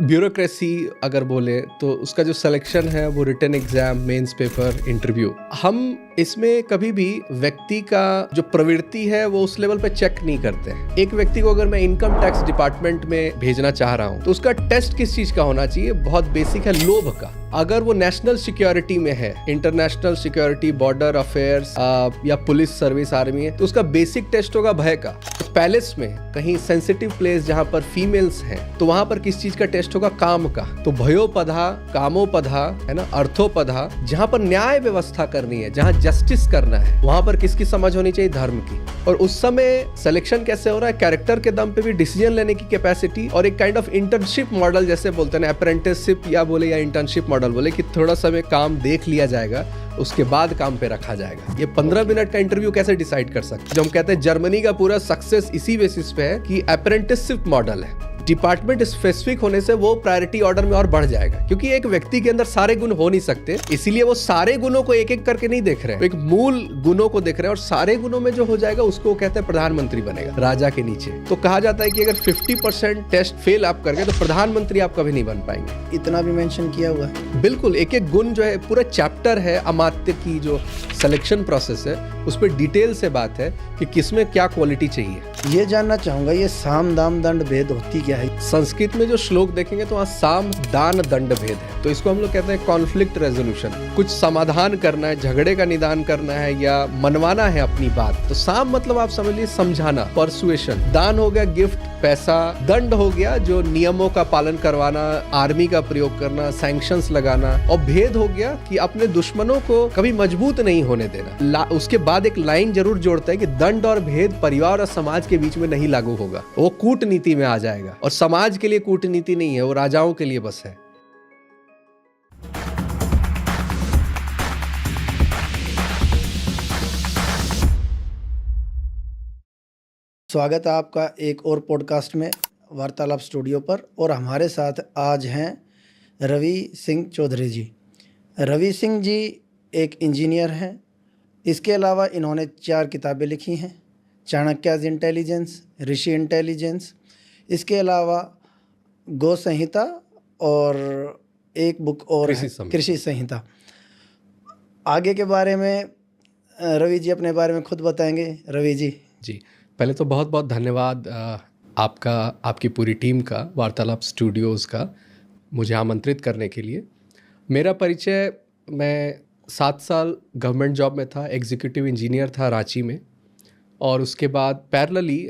Bureaucracy अगर बोले तो उसका जो सिलेक्शन है वो written exam, mains paper, interview, हम इसमें कभी भी व्यक्ति का जो प्रवृत्ति है वो उस लेवल पे चेक नहीं करते हैं। एक व्यक्ति को अगर मैं इनकम टैक्स डिपार्टमेंट में भेजना चाह रहा हूँ तो उसका टेस्ट किस चीज का होना चाहिए? बहुत बेसिक है, लोभ का। अगर वो नेशनल सिक्योरिटी में है, इंटरनेशनल सिक्योरिटी, बॉर्डर अफेयर्स या पुलिस सर्विस, आर्मी है, तो उसका बेसिक टेस्ट होगा भय का। पैलेस में कहीं सेंसिटिव प्लेस जहां पर फीमेल्स हैं तो वहां पर किस चीज का टेस्ट होगा? काम का। तो भयोपधा, कामोपधा, है ना, अर्थोपधा, जहां पर न्याय व्यवस्था करनी है, जहां जस्टिस करना है, वहां पर किसकी समझ होनी चाहिए? धर्म की। और उस समय सिलेक्शन कैसे हो रहा है? कैरेक्टर के दम पे भी डिसीजन लेने की कैपेसिटी और एक काइंड ऑफ इंटर्नशिप मॉडल, जैसे बोलते हैं अप्रेंटिसशिप या बोले या इंटर्नशिप मॉडल बोले, कि थोड़ा समय काम देख लिया जाएगा, उसके बाद काम पे रखा जाएगा। ये 15 मिनट का इंटरव्यू कैसे डिसाइड कर सकते हैं? जो हम कहते हैं जर्मनी का पूरा सक्सेस इसी बेसिस पे है कि अप्रेंटिसशिप मॉडल है। डिपार्टमेंट स्पेसिफिक होने से वो प्रायोरिटी ऑर्डर में और बढ़ जाएगा, क्योंकि एक व्यक्ति के अंदर सारे गुण हो नहीं सकते, इसीलिए वो सारे गुणों को एक एक करके नहीं देख रहे हैं, एक मूल गुणों को देख रहे हैं। और सारे गुणों में जो हो जाएगा उसको कहते हैं प्रधानमंत्री बनेगा, राजा के नीचे। तो कहा जाता है कि अगर 50% टेस्ट फेल आप करके तो प्रधानमंत्री आप कभी नहीं बन पाएंगे। इतना भी मेंशन किया हुआ है? बिल्कुल, एक एक गुण जो है, पूरा चैप्टर है अमात्य की जो सिलेक्शन प्रोसेस है, उस पर डिटेल से बात है कि किसमें क्या क्वालिटी चाहिए। ये जानना चाहूंगा, ये साम दाम दंड भेद होती क्या है? संस्कृत में जो श्लोक देखेंगे तो वहाँ साम दान दंड भेद है। तो इसको हम लोग कहते हैं कॉन्फ्लिक्ट रेजोल्यूशन। कुछ समाधान करना है, झगड़े का निदान करना है या मनवाना है अपनी बात, तो साम मतलब आप समझ लीजिए समझाना, परसुएशन। दान हो गया गिफ्ट, पैसा। दंड हो गया जो नियमों का पालन करवाना, आर्मी का प्रयोग करना, सैंक्शंस लगाना। और भेद हो गया कि अपने दुश्मनों को कभी मजबूत नहीं होने देना। उसके बाद एक लाइन जरूर जोड़ता है कि दंड और भेद परिवार और समाज के बीच में नहीं लागू होगा, वो कूटनीति में आ जाएगा। और समाज के लिए कूटनीति नहीं है, वो राजाओं के लिए बस है। स्वागत है आपका एक और पॉडकास्ट में, वार्तालाप स्टूडियो पर। और हमारे साथ आज हैं रवि सिंह चौधरी जी। रवि सिंह जी एक इंजीनियर हैं। इसके अलावा इन्होंने 4 किताबें लिखी हैं, चाणक्याज इंटेलिजेंस, ऋषि इंटेलिजेंस, इसके अलावा गौ संहिता और एक बुक और कृषि संहिता। आगे के बारे में रवि जी अपने बारे में खुद बताएंगे। रवि जी। जी, पहले तो बहुत बहुत धन्यवाद आपका, आपकी पूरी टीम का, वार्तालाप स्टूडियोज़ का, मुझे आमंत्रित करने के लिए। मेरा परिचय, मैं 7 साल गवर्नमेंट जॉब में था, एग्जीक्यूटिव इंजीनियर था रांची में। और उसके बाद पैरेलली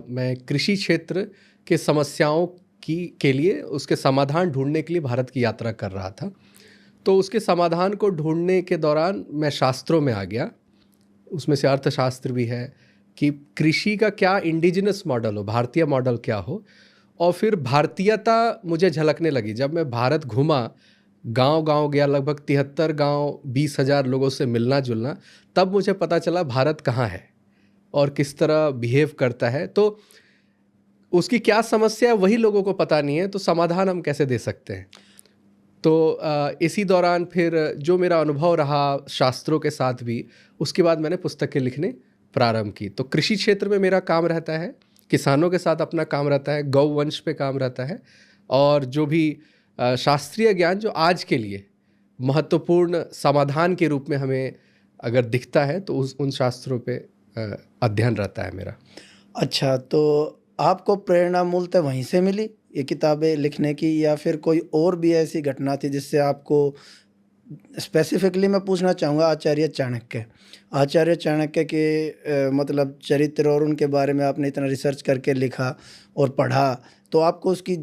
मैं कृषि क्षेत्र के समस्याओं के लिए उसके समाधान ढूंढने के लिए भारत की यात्रा कर रहा था। तो उसके समाधान को ढूंढने के दौरान मैं शास्त्रों में आ गया। उसमें से अर्थशास्त्र भी है कि कृषि का क्या इंडिजिनस मॉडल हो, भारतीय मॉडल क्या हो। और फिर भारतीयता मुझे झलकने लगी जब मैं भारत घूमा, गांव-गांव गया, लगभग 73 गांव, 20,000 लोगों से मिलना जुलना, तब मुझे पता चला भारत कहाँ है और किस तरह बिहेव करता है। तो उसकी क्या समस्या है वही लोगों को पता नहीं है, तो समाधान हम कैसे दे सकते हैं। तो इसी दौरान फिर जो मेरा अनुभव रहा शास्त्रों के साथ भी, उसके बाद मैंने पुस्तकें लिखने प्रारंभ की। तो कृषि क्षेत्र में मेरा काम रहता है, किसानों के साथ अपना काम रहता है, गौ वंश पे काम रहता है। और जो भी शास्त्रीय ज्ञान जो आज के लिए महत्वपूर्ण समाधान के रूप में हमें अगर दिखता है तो उन शास्त्रों पे अध्ययन रहता है मेरा। अच्छा, तो आपको प्रेरणा मूलतः वहीं से मिली ये किताबें लिखने की, या फिर कोई और भी ऐसी घटना थी जिससे आपको? स्पेसिफिकली मैं पूछना चाहूँगा आचार्य चाणक्य के मतलब चरित्र और उनके बारे में आपने इतना रिसर्च करके लिखा और पढ़ा, तो आपको उसकी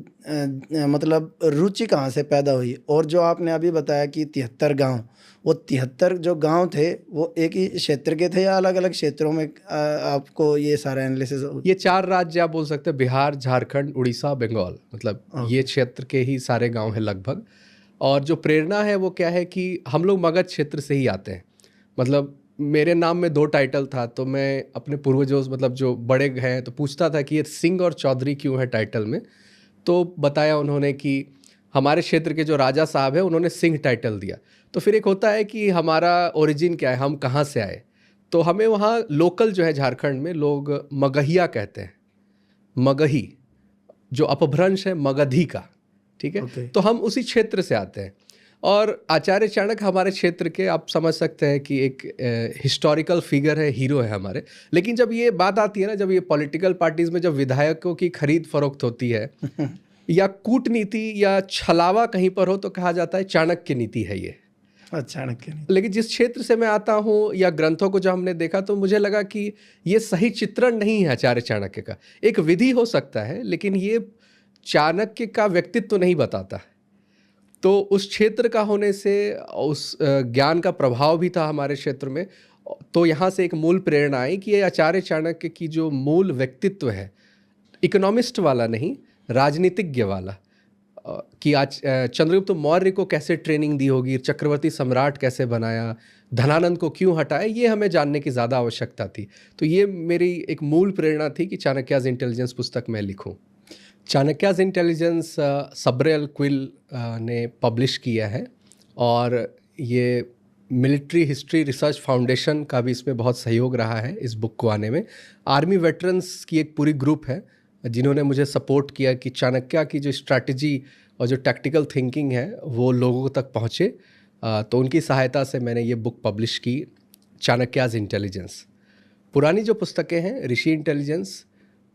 मतलब रुचि कहाँ से पैदा हुई? और जो आपने अभी बताया कि 73 गांव, वो 73 जो गांव थे वो एक ही क्षेत्र के थे या अलग अलग क्षेत्रों में आपको ये सारा एनालिसिस? ये 4 राज्य आप बोल सकते हैं, बिहार, झारखंड, उड़ीसा, बंगाल, मतलब ये क्षेत्र के ही सारे गांव हैं लगभग। और जो प्रेरणा है वो क्या है कि हम लोग मगध क्षेत्र से ही आते हैं। मतलब मेरे नाम में 2 टाइटल था, तो मैं अपने पूर्वजों, मतलब जो बड़े हैं, तो पूछता था कि ये सिंह और चौधरी क्यों है टाइटल में। तो बताया उन्होंने कि हमारे क्षेत्र के जो राजा साहब हैं उन्होंने सिंह टाइटल दिया। तो फिर एक होता है कि हमारा ओरिजिन क्या है, हम कहाँ से आए। तो हमें वहाँ लोकल जो है झारखंड में लोग मगहिया कहते हैं, मगही, जो अपभ्रंश है मगधी का, ठीक है। Okay. तो हम उसी क्षेत्र से आते हैं और आचार्य चाणक्य हमारे क्षेत्र के, आप समझ सकते हैं कि एक हिस्टोरिकल फिगर है, हीरो है हमारे। लेकिन जब ये बात आती है ना, जब ये पॉलिटिकल पार्टीज में जब विधायकों की खरीद फरोख्त होती है या कूटनीति या छलावा कहीं पर हो, तो कहा जाता है चाणक्य नीति है ये। चाणक्य नहीं। लेकिन जिस क्षेत्र से मैं आता हूँ या ग्रंथों को जब हमने देखा, तो मुझे लगा कि ये सही चित्रण नहीं है आचार्य चाणक्य का। एक विधि हो सकता है, लेकिन ये चाणक्य का व्यक्तित्व तो नहीं बताता। तो उस क्षेत्र का होने से उस ज्ञान का प्रभाव भी था हमारे क्षेत्र में। तो यहाँ से एक मूल प्रेरणा आई कि ये आचार्य चाणक्य की जो मूल व्यक्तित्व है, इकोनॉमिस्ट वाला नहीं, राजनीतिज्ञ वाला, कि आज चंद्रगुप्त मौर्य को कैसे ट्रेनिंग दी होगी, चक्रवर्ती सम्राट कैसे बनाया, धनानंद को क्यों हटाया, ये हमें जानने की ज़्यादा आवश्यकता थी। तो ये मेरी एक मूल प्रेरणा थी कि चाणक्याज़ इंटेलिजेंस पुस्तक मैं लिखूं। चाणक्याज़ इंटेलिजेंस सबरेल क्विल ने पब्लिश किया है और ये मिलिट्री हिस्ट्री रिसर्च फाउंडेशन का भी इसमें बहुत सहयोग रहा है इस बुक को आने में। आर्मी वेटरन्स की एक पूरी ग्रुप है जिन्होंने मुझे सपोर्ट किया कि चाणक्य की जो स्ट्रैटेजी और जो टैक्टिकल थिंकिंग है वो लोगों तक पहुँचे। तो उनकी सहायता से मैंने ये बुक पब्लिश की, चाणक्याज़ इंटेलिजेंस। पुरानी जो पुस्तकें हैं, ऋषि इंटेलिजेंस,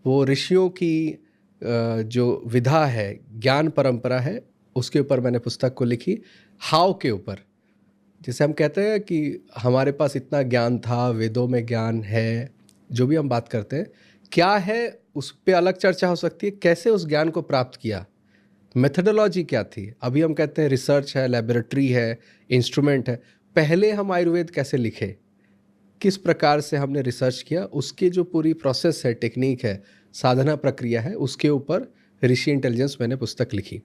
वो ऋषियों की जो विधा है, ज्ञान परंपरा है, उसके ऊपर मैंने पुस्तक को लिखी। हाउ के ऊपर, जैसे हम कहते हैं कि हमारे पास इतना ज्ञान था, वेदों में ज्ञान है, जो भी हम बात करते हैं, क्या है उस पे अलग चर्चा हो सकती है। कैसे उस ज्ञान को प्राप्त किया, मेथडोलॉजी क्या थी। अभी हम कहते हैं रिसर्च है, लेबोरेटरी है, इंस्ट्रूमेंट है। पहले हम आयुर्वेद कैसे लिखे, किस प्रकार से हमने रिसर्च किया, उसकी जो पूरी प्रोसेस है, टेक्निक है, साधना प्रक्रिया है, उसके ऊपर ऋषि इंटेलिजेंस मैंने पुस्तक लिखी।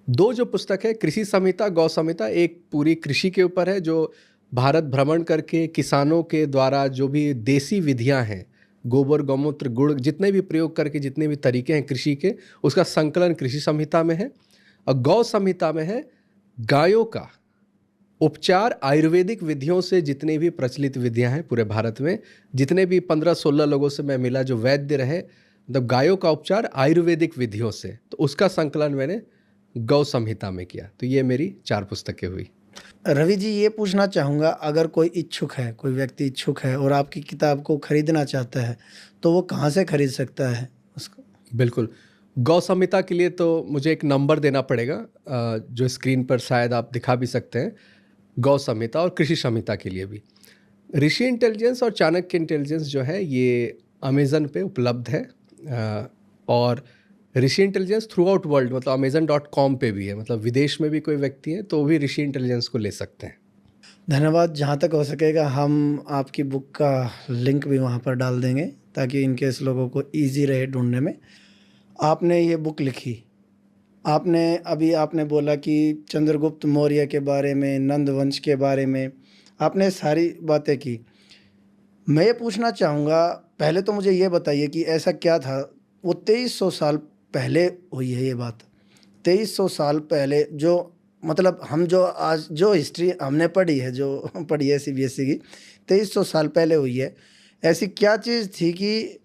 दो जो पुस्तक है, कृषि संहिता, गौ संहिता, एक पूरी कृषि के ऊपर है, जो भारत भ्रमण करके किसानों के द्वारा जो भी देसी विधियां हैं, गोबर, गौमूत्र, गुड़, जितने भी प्रयोग करके जितने भी तरीके हैं कृषि के, उसका संकलन कृषि संहिता में है। और गौ संहिता में है गायों का उपचार, आयुर्वेदिक विधियों से जितनी भी प्रचलित विधियां हैं पूरे भारत में, जितने भी 15-16 लोगों से मैं मिला जो वैद्य रहे, मतलब गायों का उपचार आयुर्वेदिक विधियों से, तो उसका संकलन मैंने गौ संहिता में किया। तो ये मेरी 4 पुस्तकें हुई। रवि जी, ये पूछना चाहूँगा, अगर कोई इच्छुक है, कोई व्यक्ति इच्छुक है और आपकी किताब को खरीदना चाहता है, तो वो कहाँ से खरीद सकता है उसको? बिल्कुल, गौ संहिता के लिए तो मुझे एक नंबर देना पड़ेगा, जो स्क्रीन पर शायद आप दिखा भी सकते हैं। गौ संहिता और कृषि संहिता के लिए भी ऋषि इंटेलिजेंस और चाणक्य इंटेलिजेंस जो है ये अमेज़न पे उपलब्ध है। और ऋषि इंटेलिजेंस थ्रू आउट वर्ल्ड, मतलब amazon.com पे भी है, मतलब विदेश में भी कोई व्यक्ति है तो भी ऋषि इंटेलिजेंस को ले सकते हैं। धन्यवाद। जहाँ तक हो सकेगा हम आपकी बुक का लिंक भी वहाँ पर डाल देंगे, ताकि इनकेस लोगों को ईजी रहे ढूंढने में। आपने ये बुक लिखी, आपने बोला कि चंद्रगुप्त मौर्य के बारे में, नंद वंश के बारे में आपने सारी बातें की। मैं ये पूछना चाहूँगा, पहले तो मुझे ये बताइए कि ऐसा क्या था, वो 2300 साल पहले हुई है ये बात, 2300 साल पहले, जो मतलब हम जो आज जो हिस्ट्री हमने पढ़ी है, जो पढ़ी है सीबीएसई की, 2300 साल पहले हुई है। ऐसी क्या चीज़ थी कि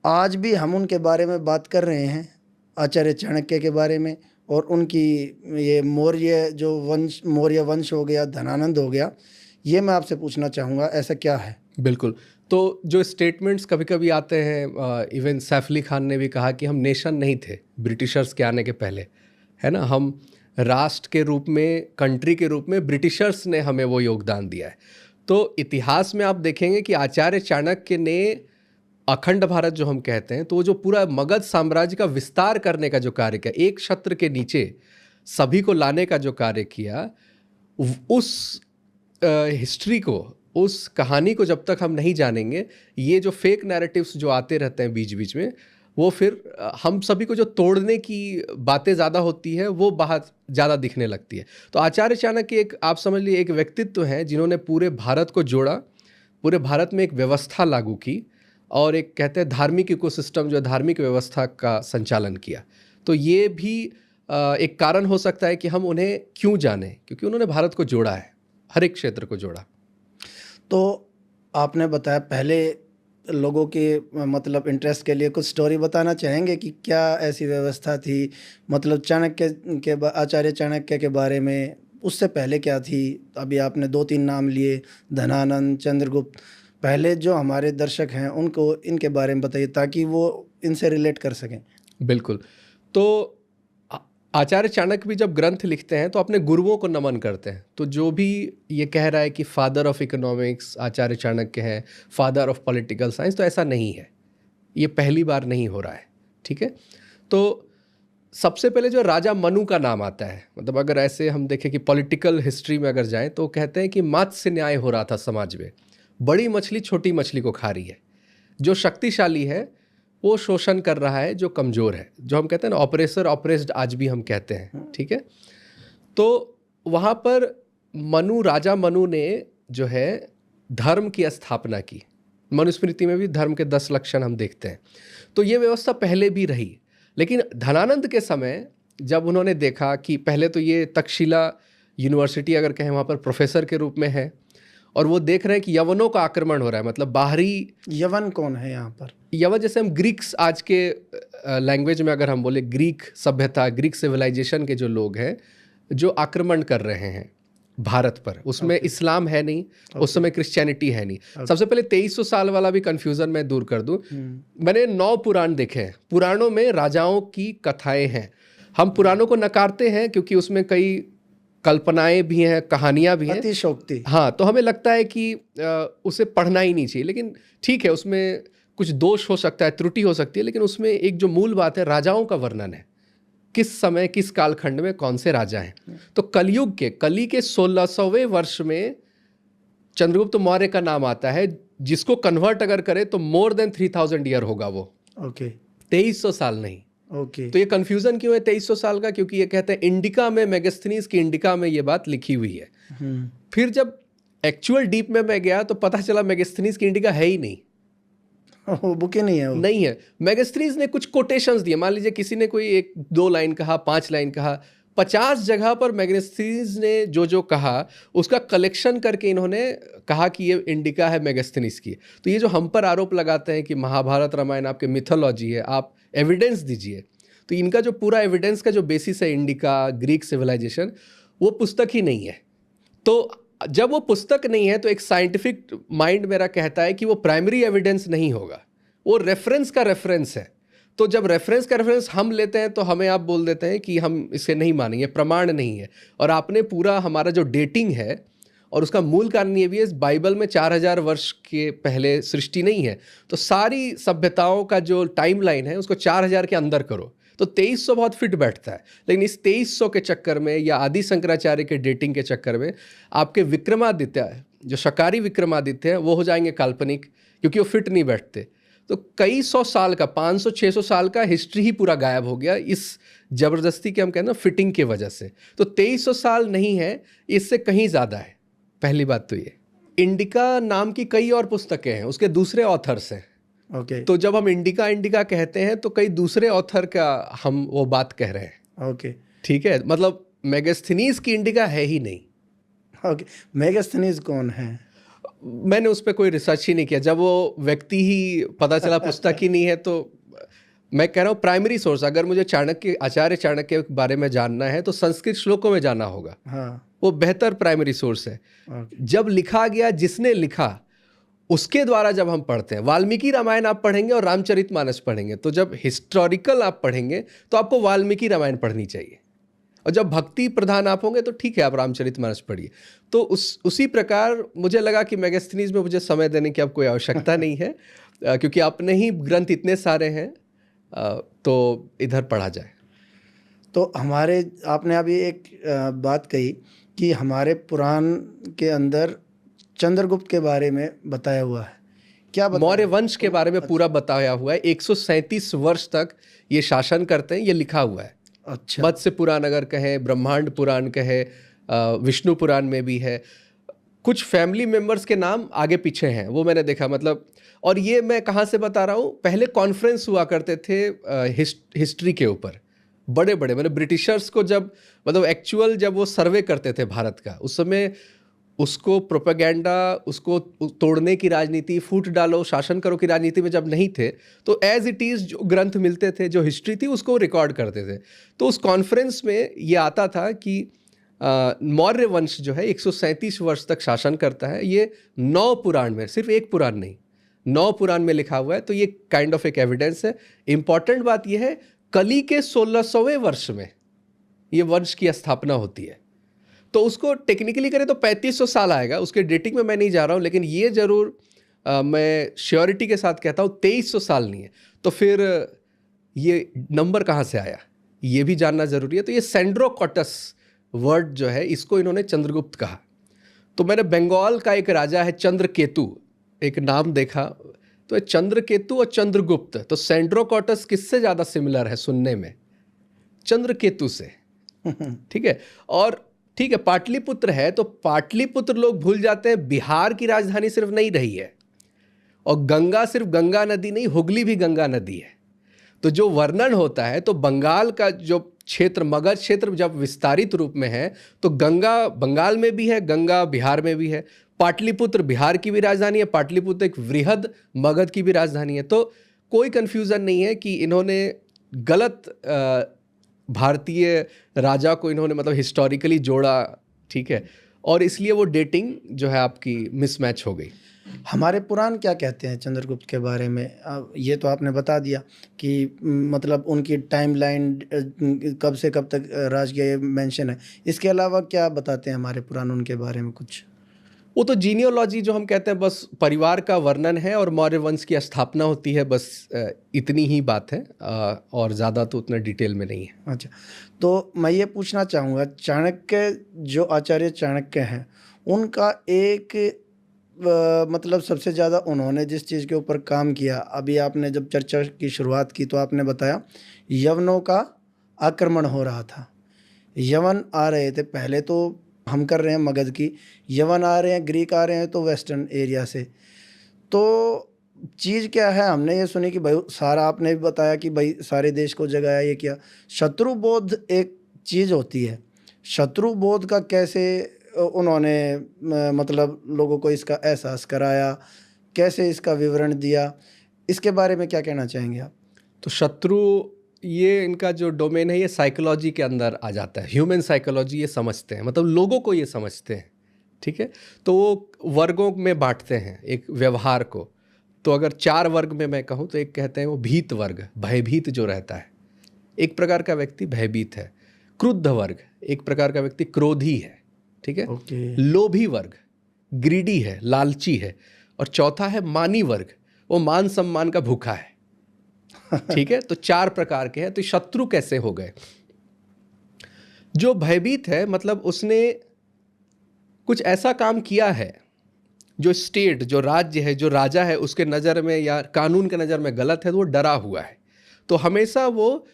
आज भी हम उनके बारे में बात कर रहे हैं, आचार्य चाणक्य के बारे में, और उनकी ये मौर्य वंश हो गया, धनानंद हो गया, ये मैं आपसे पूछना चाहूँगा, ऐसा क्या है? बिल्कुल। तो जो स्टेटमेंट्स कभी कभी आते हैं, इवन सैफ अली खान ने भी कहा कि हम नेशन नहीं थे ब्रिटिशर्स के आने के पहले, है ना, हम राष्ट्र के रूप में, कंट्री के रूप में, ब्रिटिशर्स ने हमें वो योगदान दिया है। तो इतिहास में आप देखेंगे कि आचार्य चाणक्य ने अखंड भारत जो हम कहते हैं, तो वो जो पूरा मगध साम्राज्य का विस्तार करने का जो कार्य किया, एक छत्र के नीचे सभी को लाने का जो कार्य किया, उस हिस्ट्री को, उस कहानी को जब तक हम नहीं जानेंगे, ये जो फेक नैरेटिव्स जो आते रहते हैं बीच बीच में, वो फिर हम सभी को जो तोड़ने की बातें ज़्यादा होती है वो बाहर ज़्यादा दिखने लगती है। तो आचार्य चाणक्य एक, आप समझ लीजिए, एक व्यक्तित्व हैं जिन्होंने पूरे भारत को जोड़ा, पूरे भारत में एक व्यवस्था लागू की, और एक कहते हैं धार्मिक इकोसिस्टम, जो धार्मिक व्यवस्था का संचालन किया। तो ये भी एक कारण हो सकता है कि हम उन्हें क्यों जाने, क्योंकि उन्होंने भारत को जोड़ा है, हर एक क्षेत्र को जोड़ा। तो आपने बताया पहले लोगों के मतलब इंटरेस्ट के लिए कुछ स्टोरी बताना चाहेंगे कि क्या ऐसी व्यवस्था थी, मतलब आचार्य चाणक्य के बारे में, उससे पहले क्या थी? अभी आपने 2-3 नाम लिए, धनानंद, चंद्रगुप्त। पहले जो हमारे दर्शक हैं उनको इनके बारे में बताइए ताकि वो इनसे रिलेट कर सकें। बिल्कुल। तो आचार्य चाणक्य भी जब ग्रंथ लिखते हैं तो अपने गुरुओं को नमन करते हैं। तो जो भी ये कह रहा है कि फादर ऑफ इकोनॉमिक्स आचार्य चाणक्य हैं, फादर ऑफ पॉलिटिकल साइंस, तो ऐसा नहीं है। ये पहली बार नहीं हो रहा है, ठीक है। तो सबसे पहले जो राजा मनु का नाम आता है, मतलब अगर ऐसे हम देखें कि पॉलिटिकल हिस्ट्री में अगर जाएं तो कहते हैं कि मत्स्य न्याय हो रहा था समाज में। बड़ी मछली छोटी मछली को खा रही है, जो शक्तिशाली है वो शोषण कर रहा है जो कमज़ोर है, जो हम कहते हैं ना ऑपरेसर ऑपरेस्ड, आज भी हम कहते हैं, ठीक है। तो वहाँ पर राजा मनु ने जो है धर्म की स्थापना की। मनुस्मृति में भी धर्म के 10 लक्षण हम देखते हैं। तो ये व्यवस्था पहले भी रही, लेकिन धनानंद के समय जब उन्होंने देखा कि पहले तो ये तक्षशिला यूनिवर्सिटी अगर कहें वहाँ पर प्रोफेसर के रूप में है, और वो देख रहे हैं कि यवनों का आक्रमण हो रहा है, मतलब बाहरी। यवन कौन है यहाँ पर? यवन जैसे हम ग्रीक्स, आज के लैंग्वेज में अगर हम बोले ग्रीक सभ्यता, ग्रीक सिविलाइजेशन के जो लोग हैं जो आक्रमण कर रहे हैं भारत पर, उसमें इस्लाम है नहीं, उस समय क्रिश्चियनिटी है नहीं। सबसे पहले 2300 साल वाला भी कंफ्यूजन मैं दूर कर दूं। मैंने 9 पुराण देखे हैं। पुराणों में राजाओं की कथाएं हैं। हम पुराणों को नकारते हैं क्योंकि उसमें कई कल्पनाएं भी हैं, कहानियां भी हैं, अतिशयोक्ति। हाँ, तो हमें लगता है कि उसे पढ़ना ही नहीं चाहिए। लेकिन ठीक है, उसमें कुछ दोष हो सकता है, त्रुटि हो सकती है, लेकिन उसमें एक जो मूल बात है, राजाओं का वर्णन है, किस समय किस कालखंड में कौन से राजा हैं। तो कलयुग के, कली के 1600वें वर्ष में चंद्रगुप्त मौर्य का नाम आता है, जिसको कन्वर्ट अगर करे तो मोर देन 3000 ईयर होगा वो। ओके। 2300 साल नहीं। ओके। तो ये कंफ्यूजन क्यों है 2300 साल का? क्योंकि ये कहते हैं इंडिका में, मेगास्थनीज की इंडिका में ये बात लिखी हुई है। फिर जब एक्चुअल डीप में मैं गया तो पता चला मेगास्थनीज की इंडिका है ही नहीं, बुक ही नहीं है वो। नहीं है। मेगास्थनीज ने कुछ कोटेशंस दिए, मान लीजिए किसी ने कोई 1-2 लाइन कहा, 5 लाइन कहा, 50 जगह पर मेगास्थनीज ने जो कहा उसका कलेक्शन करके इन्होंने कहा कि ये इंडिका है मेगास्थनीज की। तो ये जो हम पर आरोप लगाते हैं कि महाभारत रामायण आपके मिथोलॉजी है, आप एविडेंस दीजिए, तो इनका जो पूरा एविडेंस का जो बेसिस है इंडिका, ग्रीक सिविलाइजेशन, वो पुस्तक ही नहीं है। तो जब वो पुस्तक नहीं है तो एक साइंटिफिक माइंड मेरा कहता है कि वो प्राइमरी एविडेंस नहीं होगा, वो रेफरेंस का रेफरेंस है। तो जब रेफरेंस का रेफरेंस हम लेते हैं तो हमें आप बोल देते हैं कि हम इसे नहीं मानेंगे, प्रमाण नहीं है। और आपने पूरा हमारा जो डेटिंग है, और उसका मूल कारण ये भी है, इस बाइबल में 4000 वर्ष के पहले सृष्टि नहीं है, तो सारी सभ्यताओं का जो टाइमलाइन है उसको 4000 के अंदर करो, तो 2300 बहुत फिट बैठता है। लेकिन इस 2300 के चक्कर में या आदि शंकराचार्य के डेटिंग के चक्कर में आपके विक्रमादित्य, जो शकारी विक्रमादित्य हैं, वो हो जाएंगे काल्पनिक, क्योंकि वो फिट नहीं बैठते। तो कई 100 साल का, 500-600 साल का हिस्ट्री ही पूरा गायब हो गया इस जबरदस्ती के, हम कहते हैं फिटिंग की वजह से। तो 2300 साल नहीं है, इससे कहीं ज़्यादा है। पहली बात तो ये। इंडिका नाम की कई और पुस्तकें हैं, उसके दूसरे ऑथर्स हैं। ओके। तो जब हम इंडिका कहते हैं तो कई दूसरे ऑथर का हम वो बात कह रहे हैं। ओके, ठीक है, मतलब मेगास्थनीज की इंडिका है ही नहीं। ओके। मेगास्थनीज कौन है? मैंने उस पर कोई रिसर्च ही नहीं किया। जब वो व्यक्ति ही पता चला पुस्तक ही नहीं है, तो मैं कह रहा हूँ प्राइमरी सोर्स, अगर मुझे आचार्य चाणक्य के बारे में जानना है तो संस्कृत श्लोकों में जाना होगा। हाँ। वो बेहतर प्राइमरी सोर्स है। जब लिखा गया, जिसने लिखा उसके द्वारा जब हम पढ़ते हैं, वाल्मीकि रामायण आप पढ़ेंगे और रामचरितमानस पढ़ेंगे, तो जब हिस्टोरिकल आप पढ़ेंगे तो आपको वाल्मीकि रामायण पढ़नी चाहिए, और जब भक्ति प्रधान आप होंगे तो ठीक है आप रामचरितमानस पढ़िए। तो उसी प्रकार मुझे लगा कि मेगास्थनीज में मुझे समय देने की अब कोई आवश्यकता नहीं है, क्योंकि अपने ही ग्रंथ इतने सारे हैं, तो इधर पढ़ा जाए। तो हमारे, आपने अभी एक बात कही कि हमारे पुराण के अंदर चंद्रगुप्त के बारे में बताया हुआ है। क्या मौर्य वंश के बारे में पूरा बताया हुआ है। 137 वर्ष तक ये शासन करते हैं, ये लिखा हुआ है। अच्छा। मत्स्य पुराण अगर कहें, ब्रह्मांड पुराण कहे, विष्णु पुराण में भी है। कुछ फैमिली मेंबर्स के नाम आगे पीछे हैं, वो मैंने देखा। मतलब, और ये मैं कहाँ से बता रहा हूँ, पहले कॉन्फ्रेंस हुआ करते थे हिस्ट्री के ऊपर, बड़े बड़े, मतलब ब्रिटिशर्स को जब, मतलब एक्चुअल जब वो सर्वे करते थे भारत का, उस समय उसको प्रोपेगेंडा, उसको तोड़ने की राजनीति, फूट डालो शासन करो की राजनीति में जब नहीं थे, तो एज इट इज़ जो ग्रंथ मिलते थे, जो हिस्ट्री थी, उसको रिकॉर्ड करते थे। तो उस कॉन्फ्रेंस में ये आता था कि मौर्य वंश जो है 137 वर्ष तक शासन करता है। ये 9 पुराण में, सिर्फ एक पुराण नहीं, 9 पुराण में लिखा हुआ है। तो ये काइंड ऑफ एक एविडेंस है। इंपॉर्टेंट बात यह है, कली के 1600वें वर्ष में ये वंश की स्थापना होती है। तो उसको टेक्निकली करें तो 3500 साल आएगा। उसके डेटिंग में मैं नहीं जा रहा हूँ, लेकिन ये जरूर मैं श्योरिटी के साथ कहता हूँ 2300 साल नहीं है। तो फिर ये नंबर कहाँ से आया, ये भी जानना जरूरी है। तो ये सेंड्रोकॉटस वर्ड जो है, इसको इन्होंने चंद्रगुप्त कहा। तो मैंने बंगाल का एक राजा है चंद्रकेतु, एक नाम देखा, तो चंद्रकेतु और चंद्रगुप्त, तो सेंड्रोकॉटस किससे ज़्यादा सिमिलर है सुनने में? चंद्रकेतु से। ठीक है। और ठीक है, पाटलिपुत्र है, तो पाटलिपुत्र लोग भूल जाते हैं बिहार की राजधानी सिर्फ नहीं रही है, और गंगा सिर्फ गंगा नदी नहीं, हुगली भी गंगा नदी है। तो जो वर्णन होता है, तो बंगाल का जो क्षेत्र, मगध क्षेत्र जब विस्तारित रूप में है, तो गंगा बंगाल में भी है, गंगा बिहार में भी है। पाटलिपुत्र बिहार की भी राजधानी है, पाटलिपुत्र एक वृहद मगध की भी राजधानी है। तो कोई कंफ्यूजन नहीं है कि इन्होंने गलत भारतीय राजा को इन्होंने मतलब हिस्टोरिकली जोड़ा, ठीक है, और इसलिए वो डेटिंग जो है आपकी मिसमैच हो गई। हमारे पुराण क्या कहते हैं चंद्रगुप्त के बारे में? ये तो आपने बता दिया कि मतलब उनकी टाइमलाइन कब से कब तक राज किया, ये मेंशन है। इसके अलावा क्या बताते हैं हमारे पुराण उनके बारे में कुछ? वो तो जीनियोलॉजी जो हम कहते हैं, बस परिवार का वर्णन है और मौर्य वंश की स्थापना होती है, बस इतनी ही बात है, और ज़्यादा तो उतना डिटेल में नहीं है। अच्छा, तो मैं ये पूछना चाहूँगा, चाणक्य जो आचार्य चाणक्य हैं, उनका एक मतलब सबसे ज़्यादा उन्होंने जिस चीज़ के ऊपर काम किया, अभी आपने जब चर्चा की शुरुआत की तो आपने बताया यवनों का आक्रमण हो रहा था। यवन आ रहे थे, पहले तो हम कर रहे हैं मगध की, यवन आ रहे हैं, ग्रीक आ रहे हैं, तो वेस्टर्न एरिया से। तो चीज़ क्या है, हमने ये सुनी कि भाई सारा, आपने भी बताया कि भाई सारे देश को जगाया, ये किया। शत्रुबोध एक चीज़ होती है, शत्रुबोध का कैसे उन्होंने मतलब लोगों को इसका एहसास कराया, कैसे इसका विवरण दिया, इसके बारे में क्या कहना चाहेंगे आप? तो शत्रु, ये इनका जो डोमेन है, ये साइकोलॉजी के अंदर आ जाता है। ह्यूमन साइकोलॉजी ये समझते हैं, मतलब लोगों को ये समझते हैं, ठीक है। तो वो वर्गों में बांटते हैं एक व्यवहार को। तो अगर 4 वर्ग में मैं कहूँ, तो एक कहते हैं वो भीत वर्ग, भयभीत जो रहता है, एक प्रकार का व्यक्ति भयभीत है। क्रुद्ध वर्ग, एक प्रकार का व्यक्ति क्रोधी है, ठीक है। लोभी वर्ग, ग्रीडी है, लालची है। और चौथा है मानी वर्ग, वो मान सम्मान का भूखा है, ठीक है। तो 4 प्रकार के हैं। तो शत्रु कैसे हो गए? जो भयभीत है, मतलब उसने कुछ ऐसा काम किया है जो स्टेट, जो राज्य है, जो राजा है, उसके नज़र में या कानून के नज़र में गलत है, तो वो डरा हुआ है। तो हमेशा वो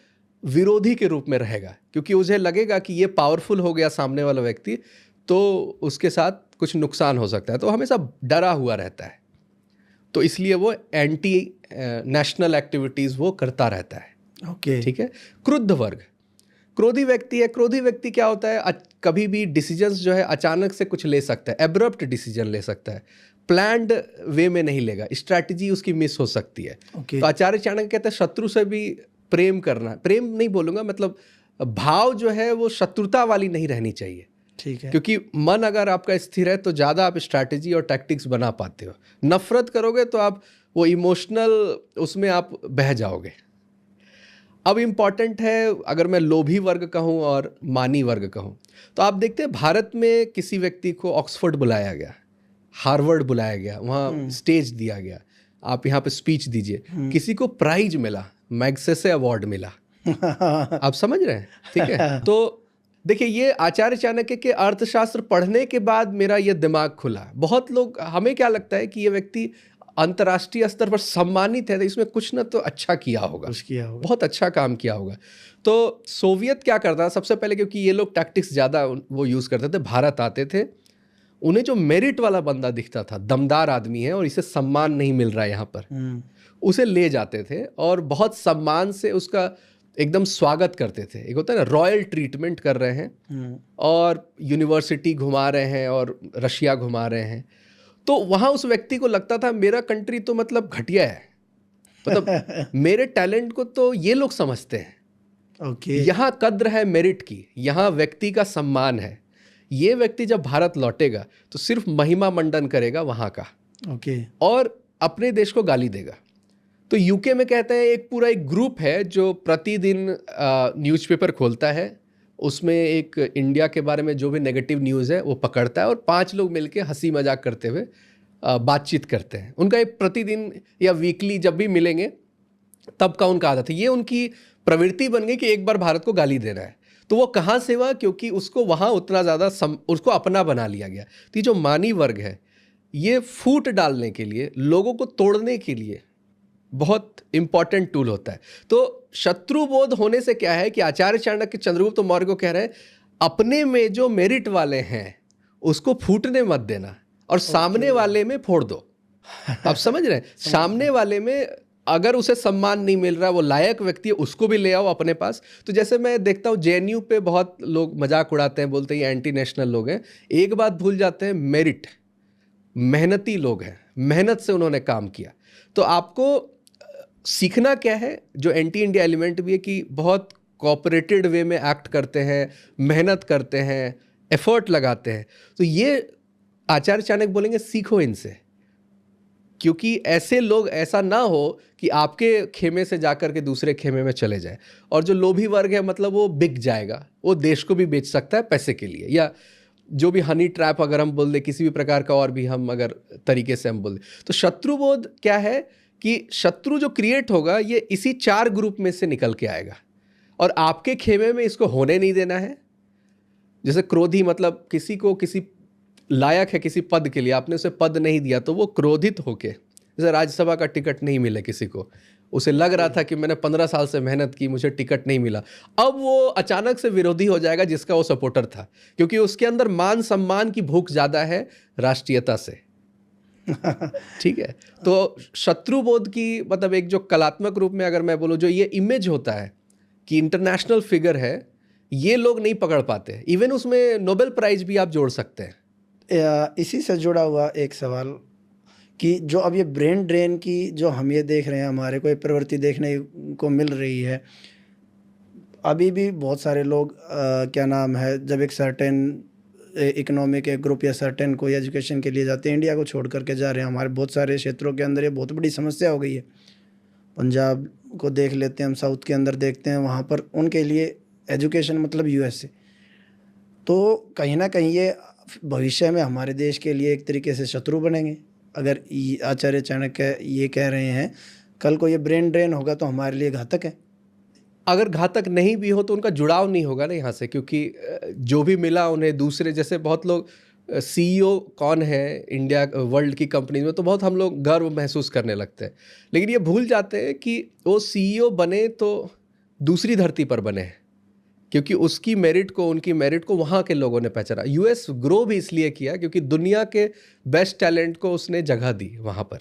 विरोधी के रूप में रहेगा, क्योंकि उसे लगेगा कि ये पावरफुल हो गया सामने वाला व्यक्ति, तो उसके साथ कुछ नुकसान हो सकता है, तो हमेशा डरा हुआ रहता है। तो इसलिए वो एंटी नेशनल एक्टिविटीज़ वो करता रहता है। ओके, ठीक है। क्रुद्ध वर्ग, क्रोधी व्यक्ति है। क्रोधी व्यक्ति क्या होता है, कभी भी डिसीजंस जो है अचानक से कुछ ले सकता है, एब्रप्ट डिसीजन ले सकता है, प्लान्ड वे में नहीं लेगा, स्ट्रैटेजी उसकी मिस हो सकती है। ओके। तो आचार्य चाणक्य कहते हैं शत्रु से भी प्रेम करना, प्रेम नहीं बोलूँगा, मतलब भाव जो है वो शत्रुता वाली नहीं रहनी चाहिए, ठीक है। क्योंकि मन अगर आपका स्थिर है तो ज़्यादा आप स्ट्रैटेजी और टैक्टिक्स बना पाते हो। नफरत करोगे तो आप वो इमोशनल उसमें आप बह जाओगे। अब इम्पॉर्टेंट है, अगर मैं लोभी वर्ग कहूँ और मानी वर्ग कहूँ, तो आप देखते हैं भारत में किसी व्यक्ति को ऑक्सफोर्ड बुलाया गया, हार्वर्ड बुलाया गया, वहाँ स्टेज दिया गया, आप यहाँ पे स्पीच दीजिए, किसी को प्राइज मिला, मैग्सेसे अवार्ड मिला, आप समझ रहे हैं, ठीक है। तो देखिए, ये आचार्य चाणक्य के अर्थशास्त्र पढ़ने के बाद मेरा ये दिमाग खुला। बहुत लोग, हमें क्या लगता है कि ये व्यक्ति अंतर्राष्ट्रीय स्तर पर सम्मानित है, तो इसमें कुछ ना तो अच्छा किया होगा, बहुत अच्छा काम किया होगा। तो सोवियत क्या करता था सबसे पहले, क्योंकि ये लोग टैक्टिक्स ज़्यादा वो यूज़ करते थे, भारत आते थे, उन्हें जो मेरिट वाला बंदा दिखता था, दमदार आदमी है और इसे सम्मान नहीं मिल रहा है यहाँ पर, उसे ले जाते थे और बहुत सम्मान से उसका एकदम स्वागत करते थे। एक होता है ना रॉयल ट्रीटमेंट कर रहे हैं और यूनिवर्सिटी घुमा रहे हैं और रशिया घुमा रहे हैं, तो वहाँ उस व्यक्ति को लगता था मेरा कंट्री तो मतलब घटिया है, मतलब मेरे टैलेंट को तो ये लोग समझते हैं। ओके। यहाँ कद्र है मेरिट की, यहाँ व्यक्ति का सम्मान है। ये व्यक्ति जब भारत लौटेगा तो सिर्फ महिमा मंडन करेगा वहाँ का, ओके। और अपने देश को गाली देगा। तो यूके में कहते हैं एक पूरा एक ग्रुप है जो प्रतिदिन न्यूज़पेपर खोलता है, उसमें एक इंडिया के बारे में जो भी नेगेटिव न्यूज़ है वो पकड़ता है और 5 लोग मिलके हंसी मजाक करते हुए बातचीत करते हैं। उनका एक प्रतिदिन या वीकली जब भी मिलेंगे तब का उनका आदत है। ये उनकी प्रवृत्ति बन गई कि एक बार भारत को गाली देना है। तो वो कहाँ से हुआ? क्योंकि उसको वहाँ उतना ज़्यादा उसको अपना बना लिया गया। तो ये जो मानी वर्ग है ये फूट डालने के लिए, लोगों को तोड़ने के लिए बहुत इंपॉर्टेंट टूल होता है। तो शत्रुबोध होने से क्या है कि आचार्य चाणक्य चंद्रगुप्त मौर्य को कह रहे हैं अपने में जो मेरिट वाले हैं उसको फूटने मत देना और सामने वाले में फोड़ दो। आप समझ रहे हैं? सामने वाले में अगर उसे सम्मान नहीं मिल रहा, वो लायक व्यक्ति है, उसको भी ले आओ अपने पास। तो जैसे मैं देखता हूँ जेएनयू पे बहुत लोग मजाक उड़ाते हैं, बोलते हैं ये एंटी नेशनल लोग हैं। एक बात भूल जाते हैं, मेरिट, मेहनती लोग हैं, मेहनत से उन्होंने काम किया। तो आपको सीखना क्या है, जो एंटी इंडिया एलिमेंट भी है कि बहुत कोऑपरेटेड वे में एक्ट करते हैं, मेहनत करते हैं, एफर्ट लगाते हैं। तो ये आचार्य चाणक्य बोलेंगे सीखो इनसे, क्योंकि ऐसे लोग ऐसा ना हो कि आपके खेमे से जाकर के दूसरे खेमे में चले जाए। और जो लोभी वर्ग है मतलब वो बिक जाएगा, वो देश को भी बेच सकता है पैसे के लिए, या जो भी हनी ट्रैप अगर हम बोल दे, किसी भी प्रकार का और भी हम अगर तरीके से हम बोल दे। तो शत्रुबोध क्या है कि शत्रु जो क्रिएट होगा ये इसी 4 ग्रुप में से निकल के आएगा और आपके खेमे में इसको होने नहीं देना है। जैसे क्रोधी, मतलब किसी को किसी लायक है किसी पद के लिए, आपने उसे पद नहीं दिया तो वो क्रोधित होके, जैसे राज्यसभा का टिकट नहीं मिले किसी को, उसे लग रहा था कि मैंने 15 साल से मेहनत की, मुझे टिकट नहीं मिला, अब वो अचानक से विरोधी हो जाएगा जिसका वो सपोर्टर था, क्योंकि उसके अंदर मान सम्मान की भूख ज़्यादा है राष्ट्रीयता से। ठीक है। तो शत्रुबोध की मतलब एक जो कलात्मक रूप में अगर मैं बोलूँ, जो ये इमेज होता है कि इंटरनेशनल फिगर है, ये लोग नहीं पकड़ पाते। इवन उसमें नोबेल प्राइज भी आप जोड़ सकते हैं। इसी से जुड़ा हुआ एक सवाल कि जो अब ये ब्रेन ड्रेन की जो हम ये देख रहे हैं, हमारे को ये प्रवृत्ति देखने को मिल रही है, अभी भी बहुत सारे लोग क्या नाम है, जब एक सर्टेन इकोनॉमिक ग्रुप या सर्टेन कोई एजुकेशन के लिए जाते हैं, इंडिया को छोड़ करके जा रहे हैं। हमारे बहुत सारे क्षेत्रों के अंदर ये बहुत बड़ी समस्या हो गई है। पंजाब को देख लेते हैं, हम साउथ के अंदर देखते हैं, वहाँ पर उनके लिए एजुकेशन मतलब यूएसए। तो कहीं ना कहीं ये भविष्य में हमारे देश के लिए एक तरीके से शत्रु बनेंगे। अगर आचार्य चाणक्य ये कह रहे हैं कल को ये ब्रेन ड्रेन होगा तो हमारे लिए घातक है। अगर घातक नहीं भी हो तो उनका जुड़ाव नहीं होगा ना यहाँ से, क्योंकि जो भी मिला उन्हें दूसरे, जैसे बहुत लोग सीईओ कौन है इंडिया वर्ल्ड की कंपनी में, तो बहुत हम लोग गर्व महसूस करने लगते हैं, लेकिन ये भूल जाते हैं कि वो सीईओ बने तो दूसरी धरती पर बने हैं, क्योंकि उसकी मेरिट को, उनकी मेरिट को वहाँ के लोगों ने पहचाना। यूएस ग्रो भी इसलिए किया क्योंकि दुनिया के बेस्ट टैलेंट को उसने जगह दी वहाँ पर,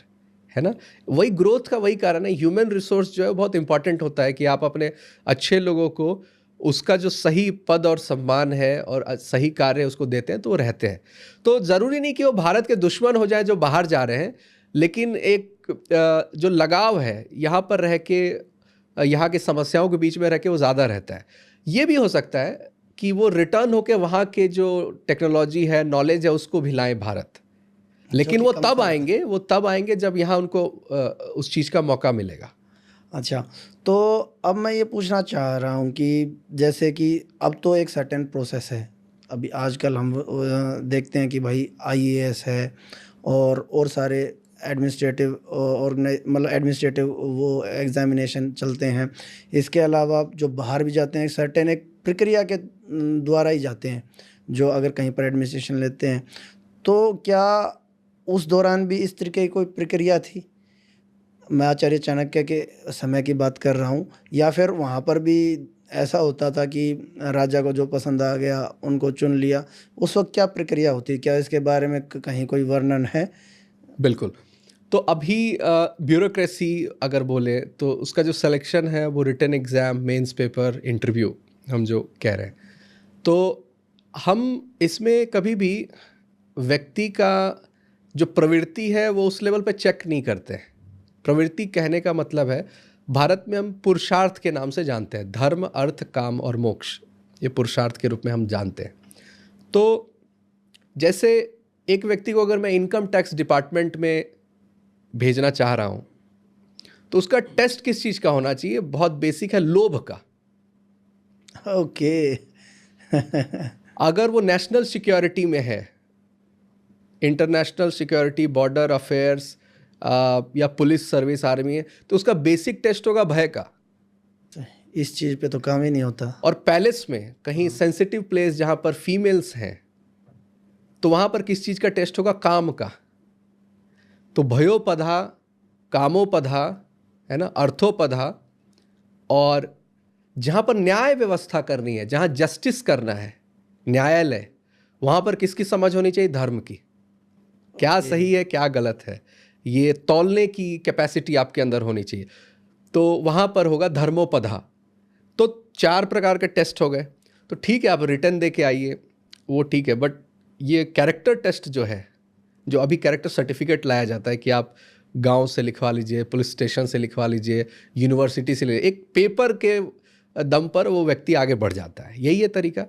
है ना। वही ग्रोथ का वही कारण है। ह्यूमन रिसोर्स जो है बहुत इंपॉर्टेंट होता है कि आप अपने अच्छे लोगों को उसका जो सही पद और सम्मान है और सही कार्य उसको देते हैं तो वो रहते हैं। तो ज़रूरी नहीं कि वो भारत के दुश्मन हो जाए जो बाहर जा रहे हैं, लेकिन एक जो लगाव है यहाँ पर रह के, यहाँ की समस्याओं के बीच में रह के वो ज़्यादा रहता है। ये भी हो सकता है कि वो रिटर्न होके वहाँ के जो टेक्नोलॉजी है, नॉलेज है, उसको भी लाएं भारत, लेकिन वो तब आएंगे जब यहाँ उनको उस चीज़ का मौका मिलेगा। अच्छा, तो अब मैं ये पूछना चाह रहा हूँ कि जैसे कि अब तो एक सर्टेन प्रोसेस है, अभी आजकल हम देखते हैं कि भाई आईएएस है और सारे एडमिनिस्ट्रेटिव मतलब एडमिनिस्ट्रेटिव वो एग्जामिनेशन चलते हैं। इसके अलावा जो बाहर भी जाते हैं सर्टेन एक प्रक्रिया के द्वारा ही जाते हैं, जो अगर कहीं पर एडमिनिस्ट्रेशन लेते हैं, तो क्या उस दौरान भी इस तरीके की कोई प्रक्रिया थी? मैं आचार्य चाणक्य के समय की बात कर रहा हूँ, या फिर वहाँ पर भी ऐसा होता था कि राजा को जो पसंद आ गया उनको चुन लिया? उस वक्त क्या प्रक्रिया होती है, क्या इसके बारे में कहीं कोई वर्णन है? बिल्कुल। तो अभी ब्यूरोक्रेसी अगर बोले तो उसका जो सिलेक्शन है वो written exam, mains paper, interview हम जो कह रहे हैं, तो हम इसमें कभी भी व्यक्ति का जो प्रवृत्ति है वो उस लेवल पे चेक नहीं करते हैं। प्रवृत्ति कहने का मतलब है, भारत में हम पुरुषार्थ के नाम से जानते हैं, धर्म, अर्थ, काम और मोक्ष, ये पुरुषार्थ के रूप में हम जानते हैं। तो जैसे एक व्यक्ति को अगर मैं इनकम टैक्स डिपार्टमेंट में भेजना चाह रहा हूँ तो उसका टेस्ट किस चीज़ का होना चाहिए? बहुत बेसिक है, लोभ का। ओके। अगर वो नेशनल सिक्योरिटी में है, इंटरनेशनल सिक्योरिटी, बॉर्डर अफेयर्स या पुलिस सर्विस, आर्मी है, तो उसका बेसिक टेस्ट होगा भय का। इस चीज़ पे तो काम ही नहीं होता। और पैलेस में कहीं सेंसिटिव प्लेस जहाँ पर फीमेल्स हैं तो वहाँ पर किस चीज़ का टेस्ट होगा? काम का। तो भयोपधा, कामोपधा, है ना, अर्थोपधा, और जहाँ पर न्याय व्यवस्था करनी है, जहाँ जस्टिस करना है, न्यायालय, वहाँ पर किसकी समझ होनी चाहिए? धर्म की। क्या सही है, क्या गलत है, ये तौलने की कैपेसिटी आपके अंदर होनी चाहिए। तो वहाँ पर होगा धर्मोपधा। तो 4 प्रकार के टेस्ट हो गए। तो ठीक है, आप रिटर्न दे के आइए, वो ठीक है, बट ये कैरेक्टर टेस्ट जो है, जो अभी कैरेक्टर सर्टिफिकेट लाया जाता है कि आप गांव से लिखवा लीजिए, पुलिस स्टेशन से लिखवा लीजिए, यूनिवर्सिटी से ले, एक पेपर के दम पर वो व्यक्ति आगे बढ़ जाता है। यही है तरीका।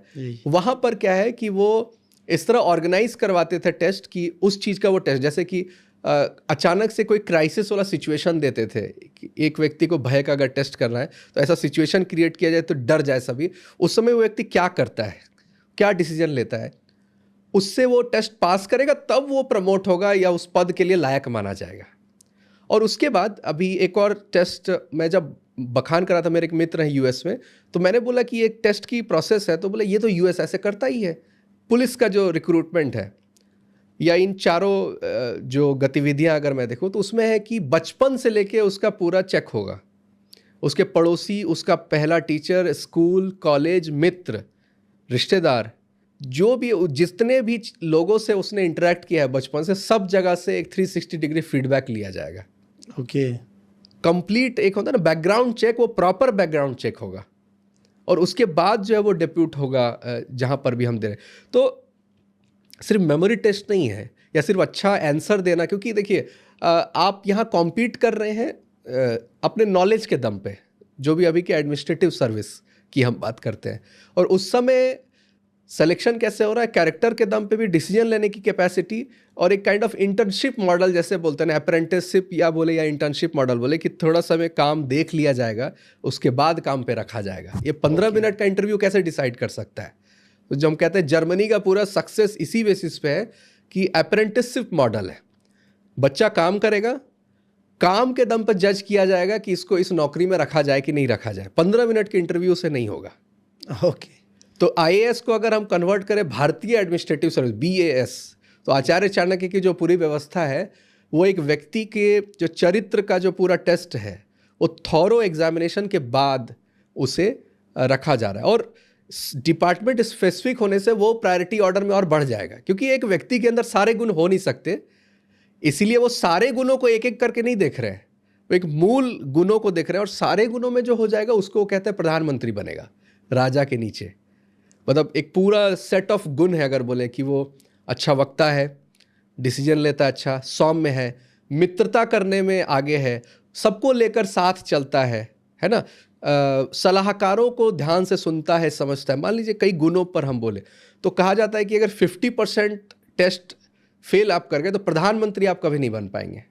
वहाँ पर क्या है कि वो इस तरह ऑर्गेनाइज करवाते थे टेस्ट कि उस चीज़ का वो टेस्ट, जैसे कि अचानक से कोई क्राइसिस वाला सिचुएशन देते थे कि एक व्यक्ति को भय का अगर टेस्ट करना है तो ऐसा सिचुएशन क्रिएट किया जाए तो डर जाए सभी। उस समय वो व्यक्ति क्या करता है, क्या डिसीजन लेता है, उससे वो टेस्ट पास करेगा तब वो प्रमोट होगा या उस पद के लिए लायक माना जाएगा। और उसके बाद अभी एक और टेस्ट, मैं जब बखान करा था, मेरे एक मित्र हैं यूएस में, तो मैंने बोला कि एक टेस्ट की प्रोसेस है, तो बोला ये तो यूएस ऐसे करता ही है। पुलिस का जो रिक्रूटमेंट है या इन चारों जो गतिविधियां अगर मैं देखूं तो उसमें है कि बचपन से लेके उसका पूरा चेक होगा, उसके पड़ोसी, उसका पहला टीचर, स्कूल, कॉलेज, मित्र, रिश्तेदार, जो भी, जितने भी लोगों से उसने इंटरेक्ट किया है बचपन से, सब जगह से एक 360 डिग्री फीडबैक लिया जाएगा। ओके। कंप्लीट एक होता है ना बैकग्राउंड चेक, वो प्रॉपर बैकग्राउंड चेक होगा, और उसके बाद जो है वो डेप्यूट होगा जहाँ पर भी हम दे रहे। तो सिर्फ मेमोरी टेस्ट नहीं है या सिर्फ अच्छा आंसर देना, क्योंकि देखिए आप यहाँ कॉम्पीट कर रहे हैं अपने नॉलेज के दम पे, जो भी अभी के एडमिनिस्ट्रेटिव सर्विस की हम बात करते हैं। और उस समय सिलेक्शन कैसे हो रहा है? कैरेक्टर के दम पे भी, डिसीजन लेने की कैपेसिटी, और एक काइंड ऑफ इंटर्नशिप मॉडल जैसे बोलते हैं ना, अप्रेंटिसशिप या बोले या इंटर्नशिप मॉडल बोले, कि थोड़ा समय काम देख लिया जाएगा, उसके बाद काम पे रखा जाएगा। ये 15 मिनट का इंटरव्यू कैसे डिसाइड कर सकता है? तो जो हम कहते हैं जर्मनी का पूरा सक्सेस इसी बेसिस पे है कि अप्रेंटिसशिप मॉडल है। बच्चा काम करेगा, काम के दम पर जज किया जाएगा कि इसको इस नौकरी में रखा जाए कि नहीं रखा जाए। 15 मिनट के इंटरव्यू से नहीं होगा। ओके। तो आईएएस को अगर हम कन्वर्ट करें भारतीय एडमिनिस्ट्रेटिव सर्विस, बीएएस, तो आचार्य चाणक्य की जो पूरी व्यवस्था है वो एक व्यक्ति के जो चरित्र का जो पूरा टेस्ट है वो थॉरो एग्जामिनेशन के बाद उसे रखा जा रहा है। और डिपार्टमेंट स्पेसिफिक होने से वो प्रायोरिटी ऑर्डर में और बढ़ जाएगा, क्योंकि एक व्यक्ति के अंदर सारे गुण हो नहीं सकते, इसीलिए वो सारे गुणों को एक एक करके नहीं देख रहे हैं, वो एक मूल गुणों को देख रहे हैं। और सारे गुणों में जो हो जाएगा उसको कहते हैं प्रधानमंत्री बनेगा, राजा के नीचे। मतलब एक पूरा सेट ऑफ गुण है। अगर बोले कि वो अच्छा वक्ता है, डिसीजन लेता है, अच्छा सौम्य है, मित्रता करने में आगे है, सबको लेकर साथ चलता है ना, सलाहकारों को ध्यान से सुनता है, समझता है। मान लीजिए कई गुणों पर हम बोले तो कहा जाता है कि अगर 50% टेस्ट फेल आप कर गए तो प्रधानमंत्री आप कभी नहीं बन पाएंगे।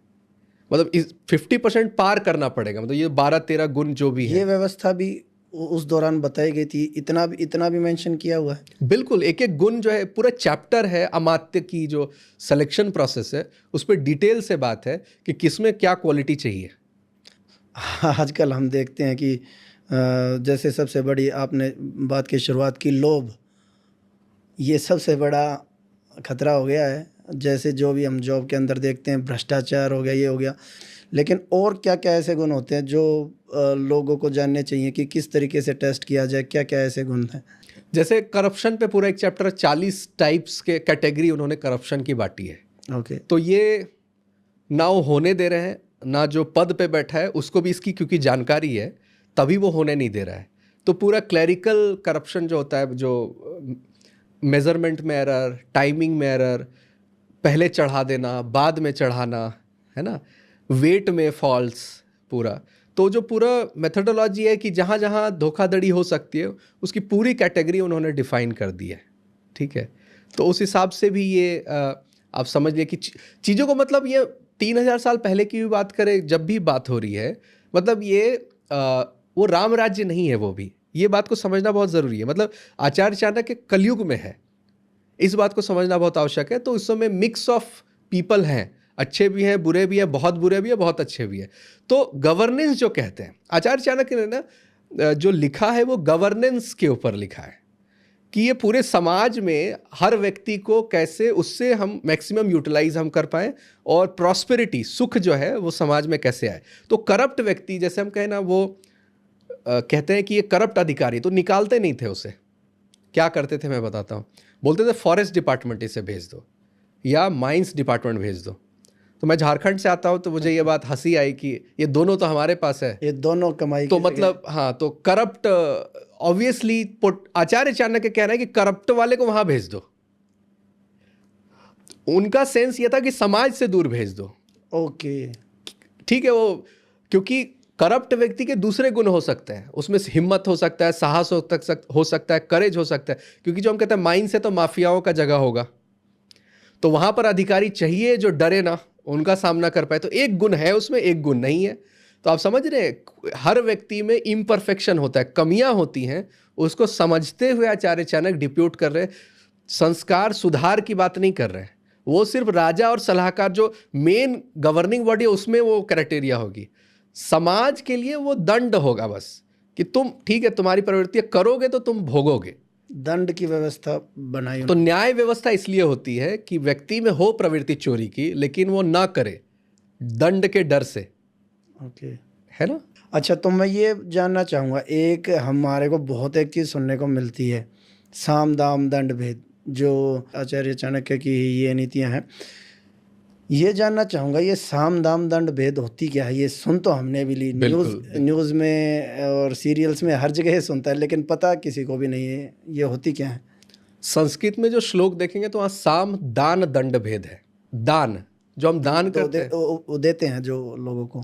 मतलब इस 50% पार करना पड़ेगा। मतलब ये 12-13 गुण जो भी है, ये व्यवस्था भी उस दौरान बताई गई थी, इतना भी मेंशन किया हुआ है। बिल्कुल, एक एक गुण जो है, पूरा चैप्टर है अमात्य की जो सिलेक्शन प्रोसेस है, उस पर डिटेल से बात है कि किसमें क्या क्वालिटी चाहिए। आजकल हम देखते हैं कि जैसे सबसे बड़ी आपने बात की शुरुआत की, लोभ, ये सबसे बड़ा खतरा हो गया है। जैसे जो भी हम जॉब के अंदर देखते हैं, भ्रष्टाचार हो गया, ये हो गया। लेकिन और क्या क्या ऐसे गुण होते हैं जो लोगों को जानने चाहिए कि किस तरीके से टेस्ट किया जाए? क्या क्या ऐसे गुण हैं? जैसे करप्शन पे पूरा एक चैप्टर, 40 टाइप्स के कैटेगरी उन्होंने करप्शन की बांटी है। ओके। तो ये ना वो होने दे रहे हैं, ना जो पद पे बैठा है उसको भी इसकी क्योंकि जानकारी है तभी वो होने नहीं दे रहा है। तो पूरा क्लैरिकल करप्शन जो होता है, जो मेजरमेंट में एरर, टाइमिंग में एरर, पहले चढ़ा देना बाद में चढ़ाना, है ना, वेट में फॉल्स, पूरा तो जो पूरा मेथडोलॉजी है कि जहाँ जहाँ धोखाधड़ी हो सकती है उसकी पूरी कैटेगरी उन्होंने डिफाइन कर दी है। ठीक है, तो उस हिसाब से भी ये आप समझ लिए कि चीज़ों को, मतलब ये 3000 साल पहले की भी बात करें, जब भी बात हो रही है, मतलब ये वो राम राज्य नहीं है, वो भी ये बात को समझना बहुत ज़रूरी है। मतलब आचार्य चाणक्य कलयुग में है, इस बात को समझना बहुत आवश्यक है। तो उस समय मिक्स ऑफ पीपल हैं, अच्छे भी हैं, बुरे भी हैं, बहुत बुरे भी हैं, बहुत अच्छे भी हैं। तो गवर्नेंस जो कहते हैं, आचार्य चाणक्य ने ना जो लिखा है वो गवर्नेंस के ऊपर लिखा है कि ये पूरे समाज में हर व्यक्ति को कैसे उससे हम मैक्सिमम यूटिलाइज हम कर पाएँ और प्रॉस्पेरिटी, सुख जो है वो समाज में कैसे आए। तो करप्ट व्यक्ति, जैसे हम कहें ना, वो कहते हैं कि ये करप्ट अधिकारी, तो निकालते नहीं थे उसे। क्या करते थे मैं बताता हूँ, बोलते थे फॉरेस्ट डिपार्टमेंट इसे भेज दो या माइंस डिपार्टमेंट भेज दो। तो मैं झारखंड से आता हूँ तो मुझे ये बात हंसी आई कि ये दोनों तो हमारे पास है, ये दोनों कमाई तो की मतलब हाँ, तो करप्ट ऑब्वियसली आचार्य चाणक्य कह रहे हैं कि करप्ट वाले को वहां भेज दो। उनका सेंस ये था कि समाज से दूर भेज दो। ओके, ठीक है, वो क्योंकि करप्ट व्यक्ति के दूसरे गुण हो सकते हैं, उसमें हिम्मत हो सकता है, साहस हो सकता है, करेज हो सकता है, क्योंकि जो हम कहते हैं माइंड से तो माफियाओं का जगह होगा, तो वहां पर अधिकारी चाहिए जो डरे ना, उनका सामना कर पाए। तो एक गुण है उसमें, एक गुण नहीं है। तो आप समझ रहे हैं, हर व्यक्ति में इम्परफेक्शन होता है, कमियां होती हैं, उसको समझते हुए आचार्य चाणक्य डिप्यूट कर रहे, संस्कार सुधार की बात नहीं कर रहे हैं। वो सिर्फ राजा और सलाहकार जो मेन गवर्निंग बॉडी है उसमें वो क्राइटेरिया होगी, समाज के लिए वो दंड होगा बस, कि तुम ठीक है, तुम्हारी प्रवृत्ति करोगे तो तुम भोगोगे। दंड की व्यवस्था बनाई। तो न्याय व्यवस्था इसलिए होती है कि व्यक्ति में हो प्रवृत्ति चोरी की, लेकिन वो ना करे दंड के डर से। ओके, है ना। अच्छा, तो मैं ये जानना चाहूँगा, एक हमारे को बहुत एक चीज़ सुनने को मिलती है, साम दाम दंड भेद, जो आचार्य चाणक्य की ये नीतियाँ हैं। ये जानना चाहूँगा, ये साम दाम दंड भेद होती क्या है? ये सुन तो हमने भी ली, न्यूज़ में और सीरियल्स में हर जगह सुनता है, लेकिन पता किसी को भी नहीं है ये होती क्या है। संस्कृत में जो श्लोक देखेंगे तो वहाँ साम दान दंड भेद है। दान जो हम दान करते हैं, वो देते हैं जो लोगों को,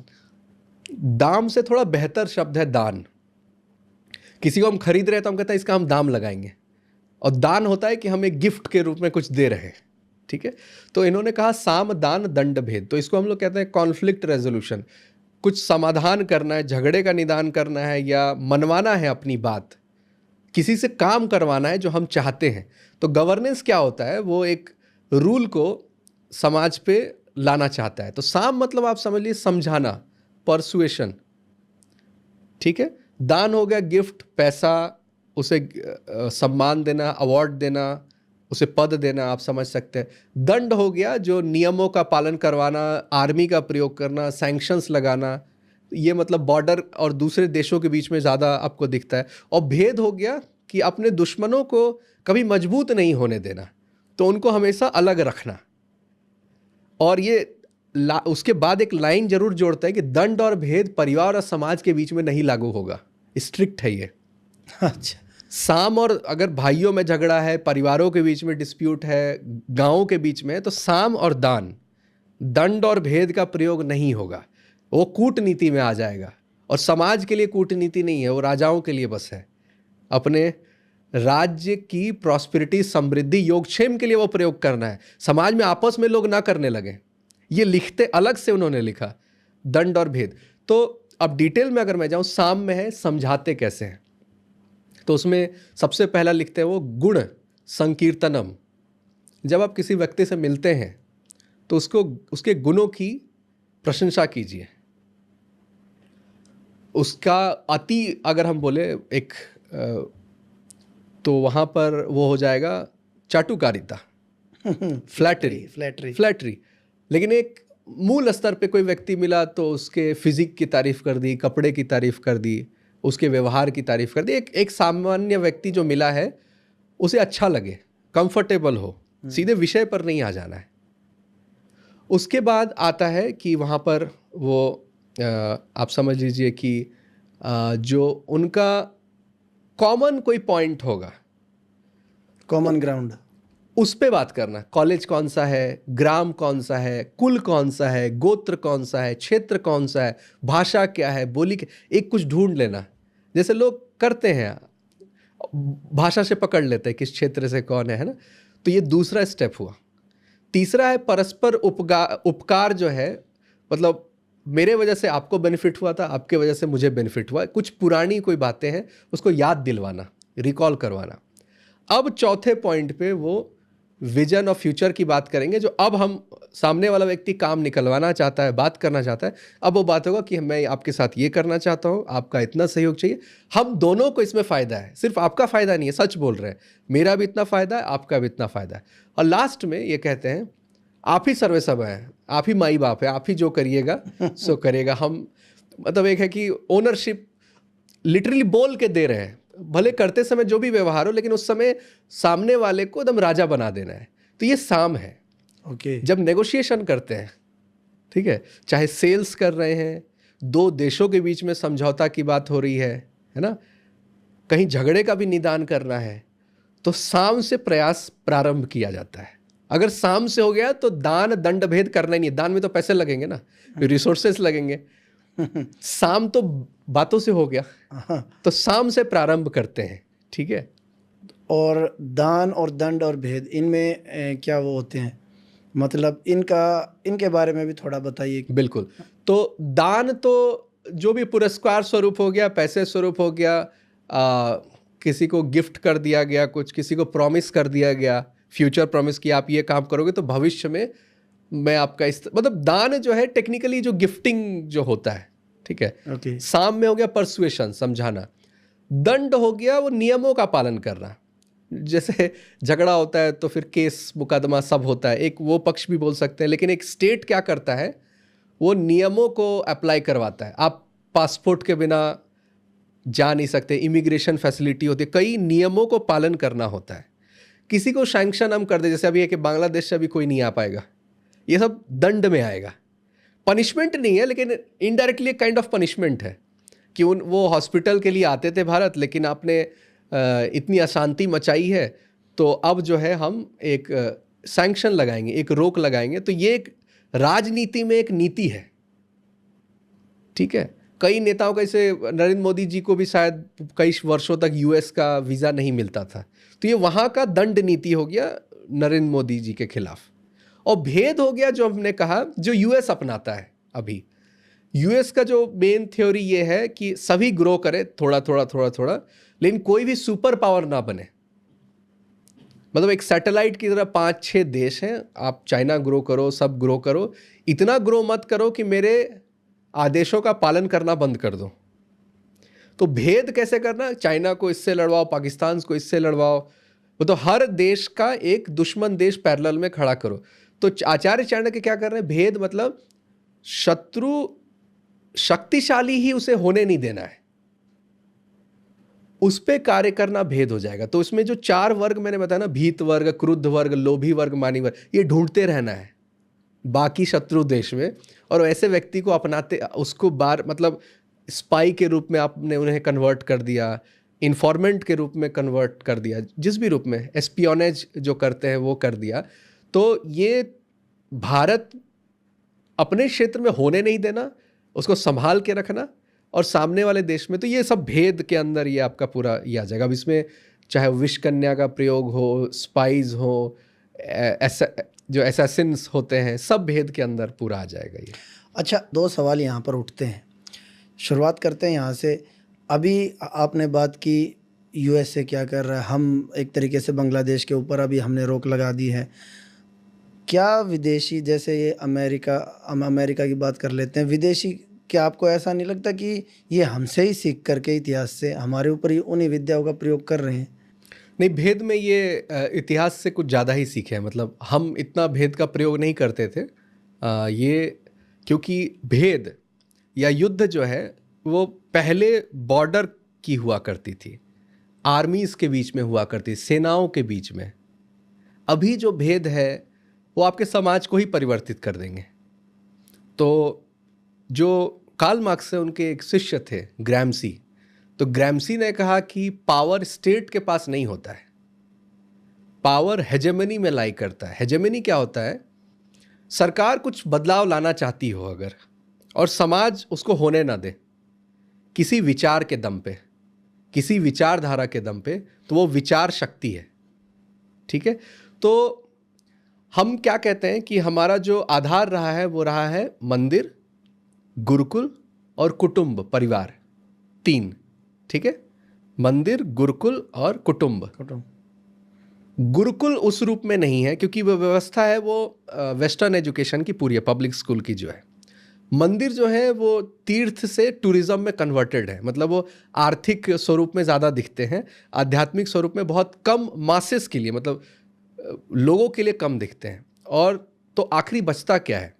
दाम से थोड़ा बेहतर शब्द है दान। किसी को हम खरीद रहे हैं तो हम कहते हैं इसका हम दाम लगाएंगे, और दान होता है कि हम एक गिफ्ट के रूप में कुछ दे रहे हैं। ठीक है, तो इन्होंने कहा साम दान दंड भेद, तो इसको हम लोग कहते हैं कॉन्फ्लिक्ट रेजोल्यूशन। कुछ समाधान करना है, झगड़े का निदान करना है, या मनवाना है अपनी बात, किसी से काम करवाना है जो हम चाहते हैं। तो गवर्नेंस क्या होता है, वो एक रूल को समाज पे लाना चाहता है। तो साम मतलब आप समझ लीजिए समझाना, परसुएशन। ठीक है, दान हो गया गिफ्ट, पैसा, उसे सम्मान देना, अवार्ड देना, उसे पद देना, आप समझ सकते हैं। दंड हो गया जो नियमों का पालन करवाना, आर्मी का प्रयोग करना, सैंक्शंस लगाना, ये मतलब बॉर्डर और दूसरे देशों के बीच में ज़्यादा आपको दिखता है। और भेद हो गया कि अपने दुश्मनों को कभी मजबूत नहीं होने देना, तो उनको हमेशा अलग रखना। और ये उसके बाद एक लाइन जरूर जोड़ता है कि दंड और भेद परिवार और समाज के बीच में नहीं लागू होगा, स्ट्रिक्ट है ये। अच्छा, साम और अगर भाइयों में झगड़ा है, परिवारों के बीच में डिस्प्यूट है, गांवों के बीच में, तो साम और दान, दंड और भेद का प्रयोग नहीं होगा, वो कूटनीति में आ जाएगा। और समाज के लिए कूटनीति नहीं है, वो राजाओं के लिए बस है, अपने राज्य की प्रॉस्पेरिटी, समृद्धि, योगक्षेम के लिए वो प्रयोग करना है। समाज में आपस में लोग ना करने लगे, ये लिखते अलग से उन्होंने लिखा दंड और भेद। तो अब डिटेल में अगर मैं जाऊं, साम में है समझाते कैसे हैं, तो उसमें सबसे पहला लिखते हैं वो गुण संकीर्तनम। जब आप किसी व्यक्ति से मिलते हैं तो उसको उसके गुणों की प्रशंसा कीजिए। उसका अति अगर हम बोले एक तो वहाँ पर वो हो जाएगा चाटुकारिता, फ्लैटरी। लेकिन एक मूल स्तर पे कोई व्यक्ति मिला तो उसके फिजिक की तारीफ कर दी, कपड़े की तारीफ कर दी, उसके व्यवहार की तारीफ कर दी। एक सामान्य व्यक्ति जो मिला है उसे अच्छा लगे, कंफर्टेबल हो, सीधे विषय पर नहीं आ जाना है। उसके बाद आता है कि वहाँ पर वो आप समझ लीजिए कि जो उनका कॉमन कोई पॉइंट होगा, कॉमन ग्राउंड, उस पे बात करना। कॉलेज कौन सा है, ग्राम कौन सा है, कुल कौन सा है, गोत्र कौन सा है, क्षेत्र कौन सा है, भाषा क्या है, बोली क्या, एक कुछ ढूंढ लेना। जैसे लोग करते हैं, भाषा से पकड़ लेते हैं किस क्षेत्र से कौन है ना। तो ये दूसरा स्टेप हुआ। तीसरा है परस्पर उपकार जो है, मतलब मेरे वजह से आपको बेनिफिट हुआ था, आपके वजह से मुझे बेनिफिट हुआ। कुछ पुरानी कोई बातें हैं उसको याद दिलवाना, रिकॉल करवाना। अब चौथे पॉइंट पे वो विजन और फ्यूचर की बात करेंगे, जो अब हम सामने वाला व्यक्ति काम निकलवाना चाहता है, बात करना चाहता है। अब वो बात होगा कि मैं आपके साथ ये करना चाहता हूँ, आपका इतना सहयोग चाहिए, हम दोनों को इसमें फ़ायदा है, सिर्फ आपका फ़ायदा नहीं है, सच बोल रहे हैं, मेरा भी इतना फ़ायदा है, आपका भी इतना फ़ायदा है। और लास्ट में ये कहते हैं आप ही सर्वे सब है, आप ही माई बाप है, आप ही जो करिएगा सो करेगा। हम मतलब एक है कि ओनरशिप लिटरली बोल के दे रहे हैं, भले करते समय जो भी व्यवहार हो, लेकिन उस समय सामने वाले को एकदम राजा बना देना है। तो ये साम है। ओके। जब नेगोशिएशन करते हैं, ठीक है, चाहे सेल्स कर रहे हैं, दो देशों के बीच में समझौता की बात हो रही है ना, कहीं झगड़े का भी निदान करना है, तो साम से प्रयास प्रारंभ किया जाता है। अगर साम से हो गया तो दान दंड भेद करना ही नहीं। दान में तो पैसे लगेंगे ना, रिसोर्सेस लगेंगे। साम तो बातों से हो गया, तो साम से प्रारंभ करते हैं, ठीक है। और दान और दंड और भेद, इनमें क्या वो होते हैं, मतलब इनके बारे में भी थोड़ा बताइए। बिल्कुल। तो दान तो जो भी पुरस्कार स्वरूप हो गया, पैसे स्वरूप हो गया, किसी को गिफ्ट कर दिया गया, कुछ किसी को प्रॉमिस कर दिया गया, फ्यूचर प्रॉमिस कि आप ये काम करोगे तो भविष्य में मैं आपका मतलब दान जो है टेक्निकली जो गिफ्टिंग जो होता है, ठीक है। ओके। साम में हो गया परसुएशन, समझाना। दंड हो गया वो नियमों का पालन करना। जैसे झगड़ा होता है तो फिर केस मुकदमा सब होता है, एक वो पक्ष भी बोल सकते हैं, लेकिन एक स्टेट क्या करता है, वो नियमों को अप्लाई करवाता है। आप पासपोर्ट के बिना जा नहीं सकते, इमिग्रेशन फैसिलिटी होती है, कई नियमों को पालन करना होता है। किसी को सैंक्शन हम कर दे, जैसे अभी है कि बांग्लादेश से अभी कोई नहीं आ पाएगा, ये सब दंड में आएगा। पनिशमेंट नहीं है, लेकिन इनडायरेक्टली एक काइंड ऑफ पनिशमेंट है कि वो हॉस्पिटल के लिए आते थे भारत, लेकिन आपने इतनी अशांति मचाई है, तो अब जो है हम एक सैंक्शन लगाएंगे, एक रोक लगाएंगे। तो ये एक राजनीति में एक नीति है, ठीक है। कई नेताओं का, जैसे नरेंद्र मोदी जी को भी शायद कई वर्षों तक यूएस का वीज़ा नहीं मिलता था, तो ये वहाँ का दंड नीति हो गया नरेंद्र मोदी जी के खिलाफ। और भेद हो गया जो हमने कहा, जो यूएस अपनाता है अभी। यूएस का जो मेन थ्योरी ये है कि सभी ग्रो करे थोड़ा थोड़ा थोड़ा थोड़ा, लेकिन कोई भी सुपर पावर ना बने। मतलब एक सैटेलाइट की तरह 5-6 देश हैं, आप चाइना ग्रो करो, सब ग्रो करो, इतना ग्रो मत करो कि मेरे आदेशों का पालन करना बंद कर दो। तो भेद कैसे करना, चाइना को इससे लड़वाओ, पाकिस्तान को इससे लड़वाओ, वो तो हर देश का एक दुश्मन देश पैरेलल में खड़ा करो। तो आचार्य चाणक्य क्या कर रहे हैं, भेद मतलब शत्रु शक्तिशाली ही उसे होने नहीं देना है, उस पे कार्य करना भेद हो जाएगा। तो इसमें जो 4 वर्ग मैंने बताया ना, भीत वर्ग, क्रुद्ध वर्ग, लोभी वर्ग, मानी वर्ग, ये ढूंढते रहना है बाकी शत्रु देश में, और ऐसे व्यक्ति को अपनाते, उसको मतलब स्पाई के रूप में आपने उन्हें कन्वर्ट कर दिया, इन्फॉर्मेंट के रूप में कन्वर्ट कर दिया, जिस भी रूप में एस्पियोनेज जो करते हैं वो कर दिया। तो ये भारत अपने क्षेत्र में होने नहीं देना, उसको संभाल के रखना, और सामने वाले देश में, तो ये सब भेद के अंदर ये आपका पूरा ये आ जाएगा। अब इसमें चाहे विष कन्या का प्रयोग हो, स्पाइज हो, जो असैसिन्स होते हैं, सब भेद के अंदर पूरा आ जाएगा ये। अच्छा, 2 सवाल यहाँ पर उठते हैं, शुरुआत करते हैं यहाँ से। अभी आपने बात की यूएस से क्या कर रहा है, हम एक तरीके से बांग्लादेश के ऊपर अभी हमने रोक लगा दी है। क्या विदेशी, जैसे ये अमेरिका की बात कर लेते हैं, विदेशी, क्या आपको ऐसा नहीं लगता कि ये हमसे ही सीख करके इतिहास से हमारे ऊपर ही उन्हीं विद्याओं का प्रयोग कर रहे हैं? नहीं, भेद में ये इतिहास से कुछ ज़्यादा ही सीखे हैं। मतलब हम इतना भेद का प्रयोग नहीं करते थे, ये क्योंकि भेद या युद्ध जो है वो पहले बॉर्डर की हुआ करती थी, आर्मीज़ के बीच में हुआ करती, सेनाओं के बीच में। अभी जो भेद है वो आपके समाज को ही परिवर्तित कर देंगे। तो जो कार्ल मार्क्स है, उनके एक शिष्य थे ग्रैम्सी, तो ग्रैम्सी ने कहा कि पावर स्टेट के पास नहीं होता है, पावर हेजेमनी में लाई करता है। हेजेमनी क्या होता है? सरकार कुछ बदलाव लाना चाहती हो अगर, और समाज उसको होने ना दे किसी विचार के दम पे, किसी विचारधारा के दम पे, तो वो विचार शक्ति है। ठीक है, तो हम क्या कहते हैं कि हमारा जो आधार रहा है वो रहा है मंदिर, गुरुकुल और कुटुंब, परिवार, 3। ठीक है, मंदिर, गुरुकुल और कुटुंब। गुरुकुल उस रूप में नहीं है क्योंकि वो व्यवस्था है वो वेस्टर्न एजुकेशन की पूरी है, पब्लिक स्कूल की जो है। मंदिर जो है वो तीर्थ से टूरिज्म में कन्वर्टेड है, मतलब वो आर्थिक स्वरूप में ज़्यादा दिखते हैं, आध्यात्मिक स्वरूप में बहुत कम, मासेस के लिए, मतलब लोगों के लिए कम दिखते हैं। और तो आखिरी बचता क्या है?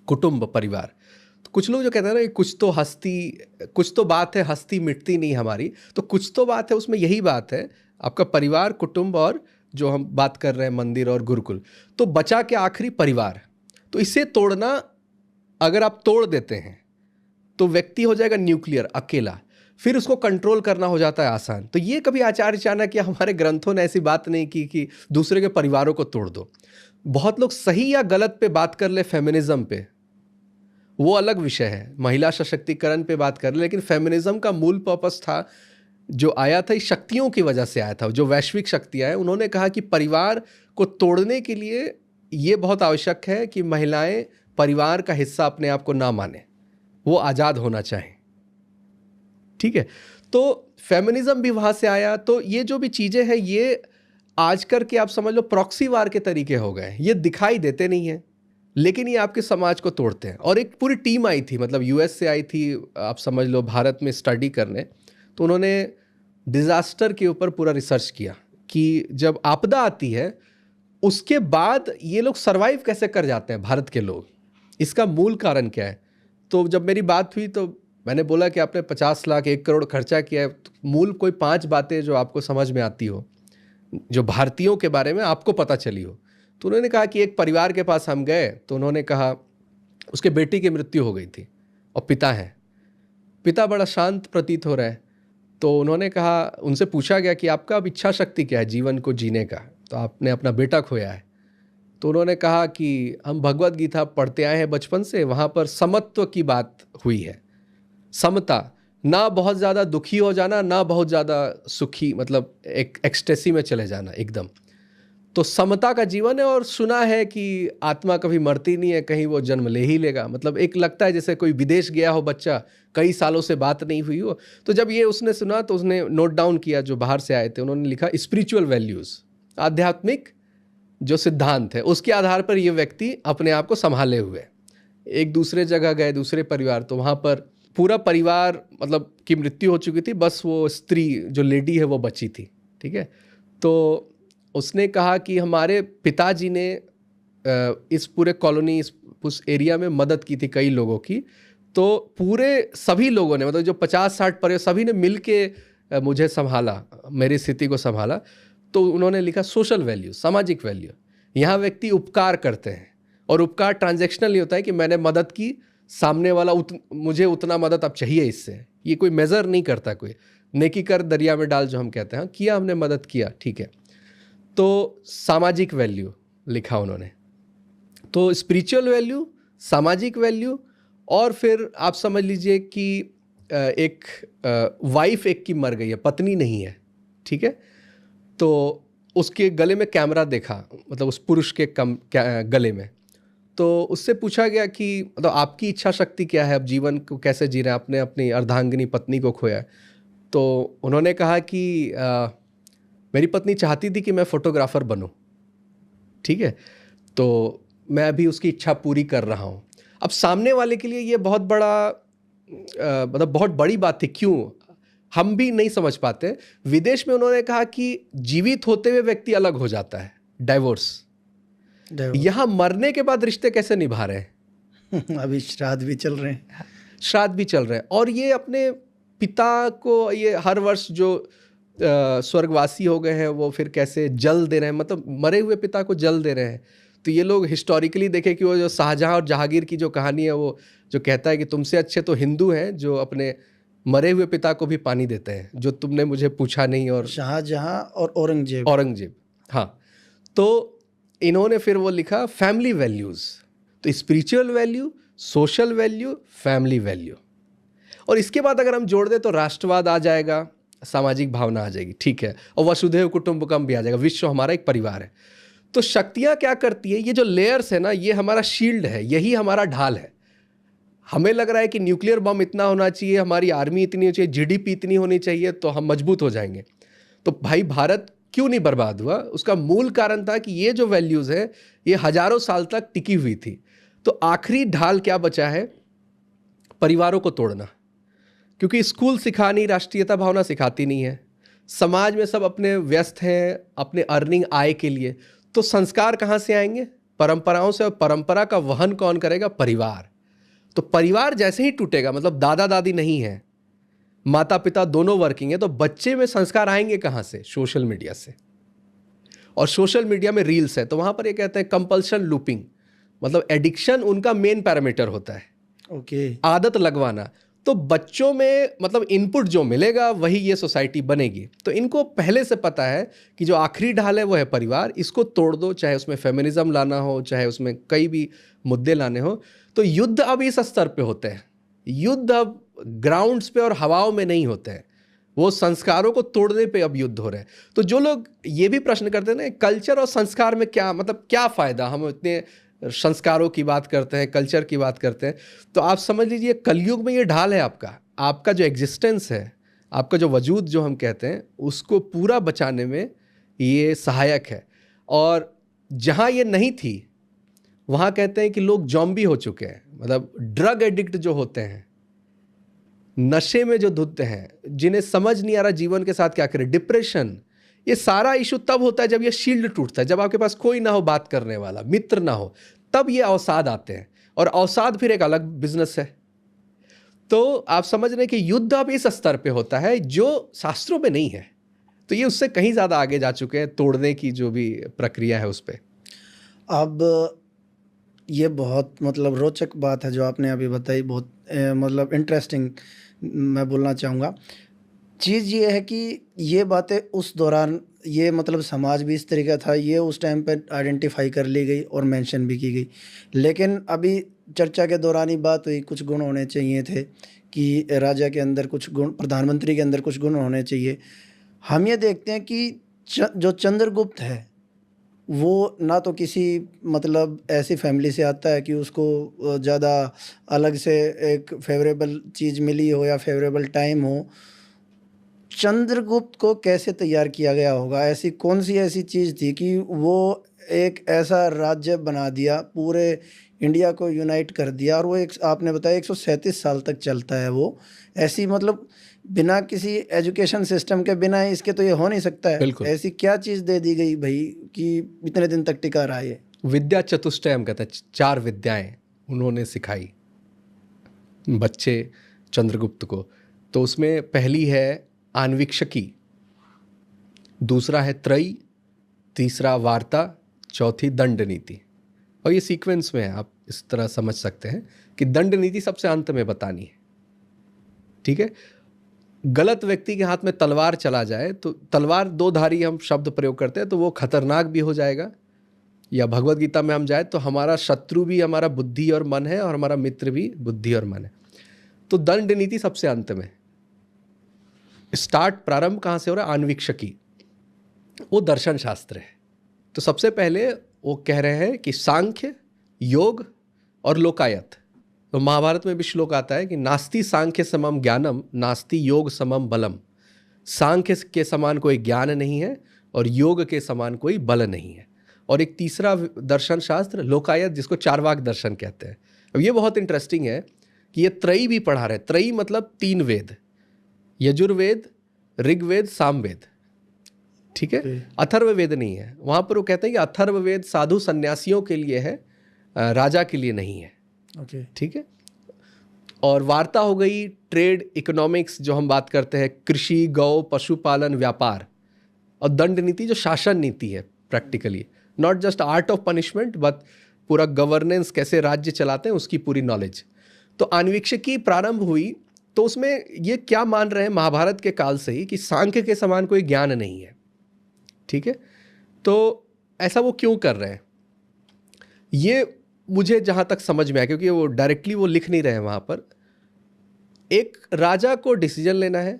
कुटुंब, परिवार। तो कुछ लोग जो कहते हैं ना कि कुछ तो बात है, हस्ती मिटती नहीं हमारी, तो कुछ तो बात है उसमें, यही बात है आपका परिवार, कुटुंब और जो हम बात कर रहे हैं मंदिर और गुरुकुल। तो बचा क्या? आखिरी परिवार। तो इसे तोड़ना, अगर आप तोड़ देते हैं तो व्यक्ति हो जाएगा न्यूक्लियर, अकेला, फिर उसको कंट्रोल करना हो जाता है आसान। तो ये कभी आचार्य चाणक्य या हमारे ग्रंथों ने ऐसी बात नहीं की कि दूसरे के परिवारों को तोड़ दो। बहुत लोग सही या गलत पे बात कर ले, फेमिनिज्म पे, वो अलग विषय है, महिला सशक्तिकरण पे बात कर ले, लेकिन फेमिनिज्म का मूल पर्पस था, जो आया था इस शक्तियों की वजह से आया था, जो वैश्विक शक्तियां हैं, उन्होंने कहा कि परिवार को तोड़ने के लिए ये बहुत आवश्यक है कि महिलाएं परिवार का हिस्सा अपने आप को ना माने, वो आज़ाद होना चाहें। ठीक है, तो फेमिनिज्म भी वहाँ से आया। तो ये जो भी चीज़ें हैं, ये आज करके आप समझ लो प्रॉक्सी वार के तरीके हो गए। ये दिखाई देते नहीं हैं, लेकिन ये आपके समाज को तोड़ते हैं। और एक पूरी टीम आई थी, मतलब यूएस से आई थी, आप समझ लो भारत में स्टडी करने। तो उन्होंने डिज़ास्टर के ऊपर पूरा रिसर्च किया कि जब आपदा आती है उसके बाद ये लोग सरवाइव कैसे कर जाते हैं भारत के लोग, इसका मूल कारण क्या है। तो जब मेरी बात हुई तो मैंने बोला कि आपने 50 लाख 1 करोड़ खर्चा किया है, तो मूल कोई 5 बातें जो आपको समझ में आती हो, जो भारतीयों के बारे में आपको पता चली हो। तो उन्होंने कहा कि एक परिवार के पास हम गए, तो उन्होंने कहा उसके बेटी की मृत्यु हो गई थी और पिता है, पिता बड़ा शांत प्रतीत हो रहा है। तो उन्होंने कहा, उनसे पूछा गया कि आपका अब इच्छा शक्ति क्या है जीवन को जीने का, तो आपने अपना बेटा खोया है। तो उन्होंने कहा कि हम भगवत गीता पढ़ते आए हैं बचपन से, वहाँ पर समत्व की बात हुई है, समता, ना बहुत ज़्यादा दुखी हो जाना, ना बहुत ज़्यादा सुखी, मतलब एक एक्सटेसी में चले जाना एकदम। तो समता का जीवन है। और सुना है कि आत्मा कभी मरती नहीं है, कहीं वो जन्म ले ही लेगा। मतलब एक लगता है जैसे कोई विदेश गया हो बच्चा, कई सालों से बात नहीं हुई हो। तो जब ये उसने सुना तो उसने नोट डाउन किया, जो बाहर से आए थे उन्होंने लिखा स्पिरिचुअल वैल्यूज़, आध्यात्मिक जो सिद्धांत है, उसके आधार पर ये व्यक्ति अपने आप को संभाले हुए। एक दूसरे जगह गए, दूसरे परिवार, तो वहाँ पर पूरा परिवार मतलब की मृत्यु हो चुकी थी, बस वो स्त्री जो लेडी है वो बची थी। ठीक है, तो उसने कहा कि हमारे पिताजी ने इस पूरे कॉलोनी, उस एरिया में मदद की थी कई लोगों की। तो पूरे सभी लोगों ने, मतलब जो 50-60 परिवार, सभी ने मिल के मुझे संभाला, मेरी स्थिति को संभाला। तो उन्होंने लिखा सोशल वैल्यू, सामाजिक वैल्यू। यहाँ व्यक्ति उपकार करते हैं, और उपकार ट्रांजैक्शनल नहीं होता है कि मैंने मदद की, सामने वाला मुझे उतना मदद अब चाहिए इससे, ये कोई मेज़र नहीं करता कोई। नेकी कर दरिया में डाल, जो हम कहते हैं, किया हमने, मदद किया, ठीक है। तो सामाजिक वैल्यू लिखा उन्होंने। तो स्पिरिचुअल वैल्यू, सामाजिक वैल्यू, और फिर आप समझ लीजिए कि एक वाइफ एक की मर गई है, पत्नी नहीं है, ठीक है। तो उसके गले में कैमरा देखा, मतलब उस पुरुष के गले में। तो उससे पूछा गया कि मतलब आपकी इच्छा शक्ति क्या है, अब जीवन को कैसे जी रहे हैं, आपने अपनी अर्धांगिनी पत्नी को खोया। तो उन्होंने कहा कि मेरी पत्नी चाहती थी कि मैं फोटोग्राफर बनूं, ठीक है, तो मैं अभी उसकी इच्छा पूरी कर रहा हूं। अब सामने वाले के लिए ये बहुत बड़ा मतलब बहुत बड़ी बात थी, क्यों हम भी नहीं समझ पाते। विदेश में उन्होंने कहा कि जीवित होते हुए व्यक्ति अलग हो जाता है, डाइवोर्स। यहाँ मरने के बाद रिश्ते कैसे निभा रहे हैं? अभी श्राद्ध भी चल रहे हैं, श्राद्ध भी चल रहे हैं। और ये अपने पिता को, ये हर वर्ष जो स्वर्गवासी हो गए हैं वो फिर कैसे जल दे रहे हैं, मतलब मरे हुए पिता को जल दे रहे हैं। तो ये लोग हिस्टोरिकली देखे कि वो जो शाहजहां और जहांगीर की जो कहानी है, वो जो कहता है कि तुमसे अच्छे तो हिंदू हैं जो अपने मरे हुए पिता को भी पानी देते हैं, जो तुमने मुझे पूछा नहीं। और शाहजहां और औरंगजेब। औरंगजेब, हाँ। तो इन्होंने फिर वो लिखा फैमिली वैल्यूज़, तो spiritual value, social value, family value, और इसके बाद अगर हम जोड़ दें तो राष्ट्रवाद आ जाएगा, सामाजिक भावना आ जाएगी, ठीक है, और वसुधैव कुटुंबकम भी आ जाएगा, विश्व हमारा एक परिवार है। तो शक्तियाँ क्या करती है, ये जो लेयर्स है ना, ये हमारा शील्ड है, यही हमारा ढाल है। हमें लग रहा है कि न्यूक्लियर बम इतना होना चाहिए, हमारी आर्मी इतनी होनी चाहिए, जीडीपी इतनी होनी चाहिए तो हम मजबूत हो जाएंगे। तो भाई भारत क्यों नहीं बर्बाद हुआ? उसका मूल कारण था कि ये जो वैल्यूज़ है ये हजारों साल तक टिकी हुई थी। तो आखिरी ढाल क्या बचा है? परिवारों को तोड़ना, क्योंकि स्कूल सिखानी राष्ट्रीयता भावना सिखाती नहीं है, समाज में सब अपने व्यस्त हैं अपने अर्निंग आय के लिए, तो संस्कार कहाँ से आएंगे? परंपराओं से, और परंपरा का वहन कौन करेगा? परिवार। तो परिवार जैसे ही टूटेगा, मतलब दादा दादी नहीं है, माता पिता दोनों वर्किंग है, तो बच्चे में संस्कार आएंगे कहाँ से? सोशल मीडिया से। और सोशल मीडिया में रील्स है, तो वहाँ पर ये कहते हैं कंपल्शन लूपिंग, मतलब एडिक्शन उनका मेन पैरामीटर होता है। ओके। आदत लगवाना। तो बच्चों में मतलब इनपुट जो मिलेगा वही ये सोसाइटी बनेगी। तो इनको पहले से पता है कि जो आखिरी ढाल है वो है परिवार, इसको तोड़ दो, चाहे उसमें फेमिनिज्म लाना हो, चाहे उसमें कई भी मुद्दे लाने हो। तो युद्ध अब इस स्तर पे होते हैं, युद्ध अब ग्राउंड्स पे और हवाओं में नहीं होते हैं, वो संस्कारों को तोड़ने पे अब युद्ध हो रहे हैं। तो जो लोग ये भी प्रश्न करते हैं ना, कल्चर और संस्कार में क्या मतलब क्या फ़ायदा, हम इतने संस्कारों की बात करते हैं, कल्चर की बात करते हैं, तो आप समझ लीजिए कलयुग में ये ढाल है आपका जो एग्जिस्टेंस है, आपका जो वजूद जो हम कहते हैं, उसको पूरा बचाने में ये सहायक है। और जहाँ ये नहीं थी वहाँ कहते हैं कि लोग जॉम्बी हो चुके हैं, मतलब ड्रग एडिक्ट जो होते हैं, नशे में जो धुतते हैं, जिन्हें समझ नहीं आ रहा जीवन के साथ क्या करें, डिप्रेशन, ये सारा इशू तब होता है जब ये शील्ड टूटता है, जब आपके पास कोई ना हो बात करने वाला, मित्र ना हो, तब ये अवसाद आते हैं। और अवसाद फिर एक अलग बिजनेस है। तो आप समझ रहे हैं कि युद्ध अब इस स्तर पे होता है जो शास्त्रों में नहीं है। तो ये उससे कहीं ज़्यादा आगे जा चुके हैं, तोड़ने की जो भी प्रक्रिया है उस पर। अब ये बहुत मतलब रोचक बात है जो आपने अभी बताई, बहुत मतलब इंटरेस्टिंग मैं बोलना चाहूँगा। चीज़ ये है कि ये बातें उस दौरान, ये मतलब समाज भी इस तरीका था, ये उस टाइम पे आइडेंटिफाई कर ली गई और मेंशन भी की गई। लेकिन अभी चर्चा के दौरान ही बात हुई कुछ गुण होने चाहिए थे, कि राजा के अंदर कुछ गुण, प्रधानमंत्री के अंदर कुछ गुण होने चाहिए। हम ये देखते हैं कि जो चंद्रगुप्त है वो ना तो किसी मतलब ऐसी फैमिली से आता है कि उसको ज़्यादा अलग से एक फेवरेबल चीज़ मिली हो या फेवरेबल टाइम हो। चंद्रगुप्त को कैसे तैयार किया गया होगा? ऐसी कौन सी ऐसी चीज़ थी कि वो एक ऐसा राज्य बना दिया, पूरे इंडिया को यूनाइट कर दिया, और वो एक आपने बताया 137 साल तक चलता है वो। ऐसी मतलब बिना किसी एजुकेशन सिस्टम के बिना इसके तो ये हो नहीं सकता है। बिल्कुल। ऐसी क्या चीज़ दे दी गई भाई कि इतने दिन तक टिका रहा ये? विद्या चतुष्टय हम कहते हैं, 4 विद्याएं उन्होंने सिखाई बच्चे चंद्रगुप्त को। तो उसमें पहली है आन्वीक्षकी, दूसरा है त्रयी, तीसरा वार्ता, चौथी दंड नीति। और ये सीक्वेंस में है, आप इस तरह समझ सकते हैं कि दंड नीति सबसे अंत में बतानी है, ठीक है। गलत व्यक्ति के हाथ में तलवार चला जाए तो तलवार दो धारी हम शब्द प्रयोग करते हैं, तो वो खतरनाक भी हो जाएगा, या भगवत गीता में हम जाए तो हमारा शत्रु भी हमारा बुद्धि और मन है और हमारा मित्र भी बुद्धि और मन है। तो दंड नीति सबसे अंत में। स्टार्ट प्रारंभ कहाँ से हो रहा है? आन्वीक्षकी, वो दर्शन शास्त्र है। तो सबसे पहले वो कह रहे हैं कि सांख्य, योग और लोकायत। तो महाभारत में भी श्लोक आता है कि नास्ति सांख्य समम ज्ञानम, नास्ति योग समम बलम। सांख्य के समान कोई ज्ञान नहीं है और योग के समान कोई बल नहीं है। और एक तीसरा दर्शन शास्त्र लोकायत, जिसको चारवाक दर्शन कहते हैं। अब ये बहुत इंटरेस्टिंग है कि ये त्रयी भी पढ़ा रहे। त्रयी मतलब 3 वेद, यजुर्वेद, ऋग्वेद, सामवेद, ठीक है। अथर्ववेद नहीं है वहाँ पर। वो कहते हैं कि अथर्ववेद साधु सन्यासियों के लिए है, राजा के लिए नहीं है, ठीक है। और वार्ता हो गई ट्रेड, इकोनॉमिक्स जो हम बात करते हैं, कृषि, गौ, पशुपालन, व्यापार। और दंड नीति जो शासन नीति है, practically, not just art of punishment but पूरा गवर्नेंस कैसे राज्य चलाते हैं उसकी पूरी नॉलेज। तो आन्वीक्षिकी प्रारंभ हुई तो उसमें ये क्या मान रहे हैं महाभारत के काल से ही कि सांख्य के समान कोई ज्ञान नहीं है, ठीक है। तो ऐसा वो क्यों कर रहे हैं, ये मुझे जहाँ तक समझ में आया, क्योंकि वो डायरेक्टली वो लिख नहीं रहे हैं वहाँ पर। एक राजा को डिसीजन लेना है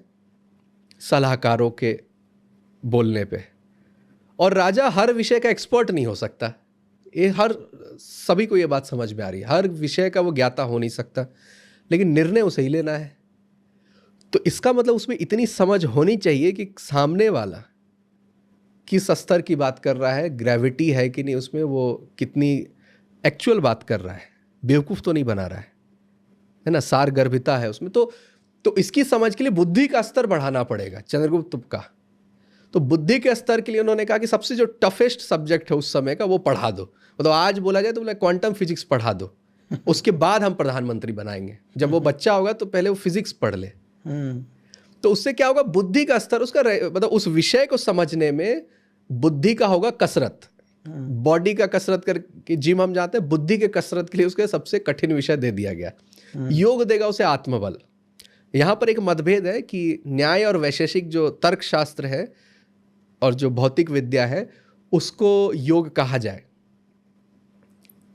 सलाहकारों के बोलने पे, और राजा हर विषय का एक्सपर्ट नहीं हो सकता। ये सभी को ये बात समझ में आ रही है, हर विषय का वो ज्ञाता हो नहीं सकता, लेकिन निर्णय उसे ही लेना है। तो इसका मतलब उसमें इतनी समझ होनी चाहिए कि सामने वाला किस स्तर की बात कर रहा है, ग्रेविटी है कि नहीं उसमें, वो कितनी एक्चुअल बात कर रहा है, बेवकूफ़ तो नहीं बना रहा है ना, सारगर्भिता है उसमें। तो इसकी समझ के लिए बुद्धि का स्तर बढ़ाना पड़ेगा चंद्रगुप्त का। तो बुद्धि के स्तर के लिए उन्होंने कहा कि सबसे जो टफेस्ट सब्जेक्ट है उस समय का वो पढ़ा दो। मतलब आज बोला जाए तो बोला क्वांटम फिजिक्स पढ़ा दो, उसके बाद हम प्रधानमंत्री बनाएंगे। जब वो बच्चा होगा तो पहले वो फिजिक्स पढ़ ले। तो उससे क्या होगा, बुद्धि का स्तर उसका मतलब उस विषय को समझने में बुद्धि का होगा कसरत। बॉडी का कसरत करके जिम हम जाते हैं, बुद्धि के कसरत के लिए उसके सबसे कठिन विषय दे दिया गया। योग देगा उसे आत्मबल। यहाँ पर एक मतभेद है कि न्याय और वैशेषिक जो तर्कशास्त्र है और जो भौतिक विद्या है उसको योग कहा जाए,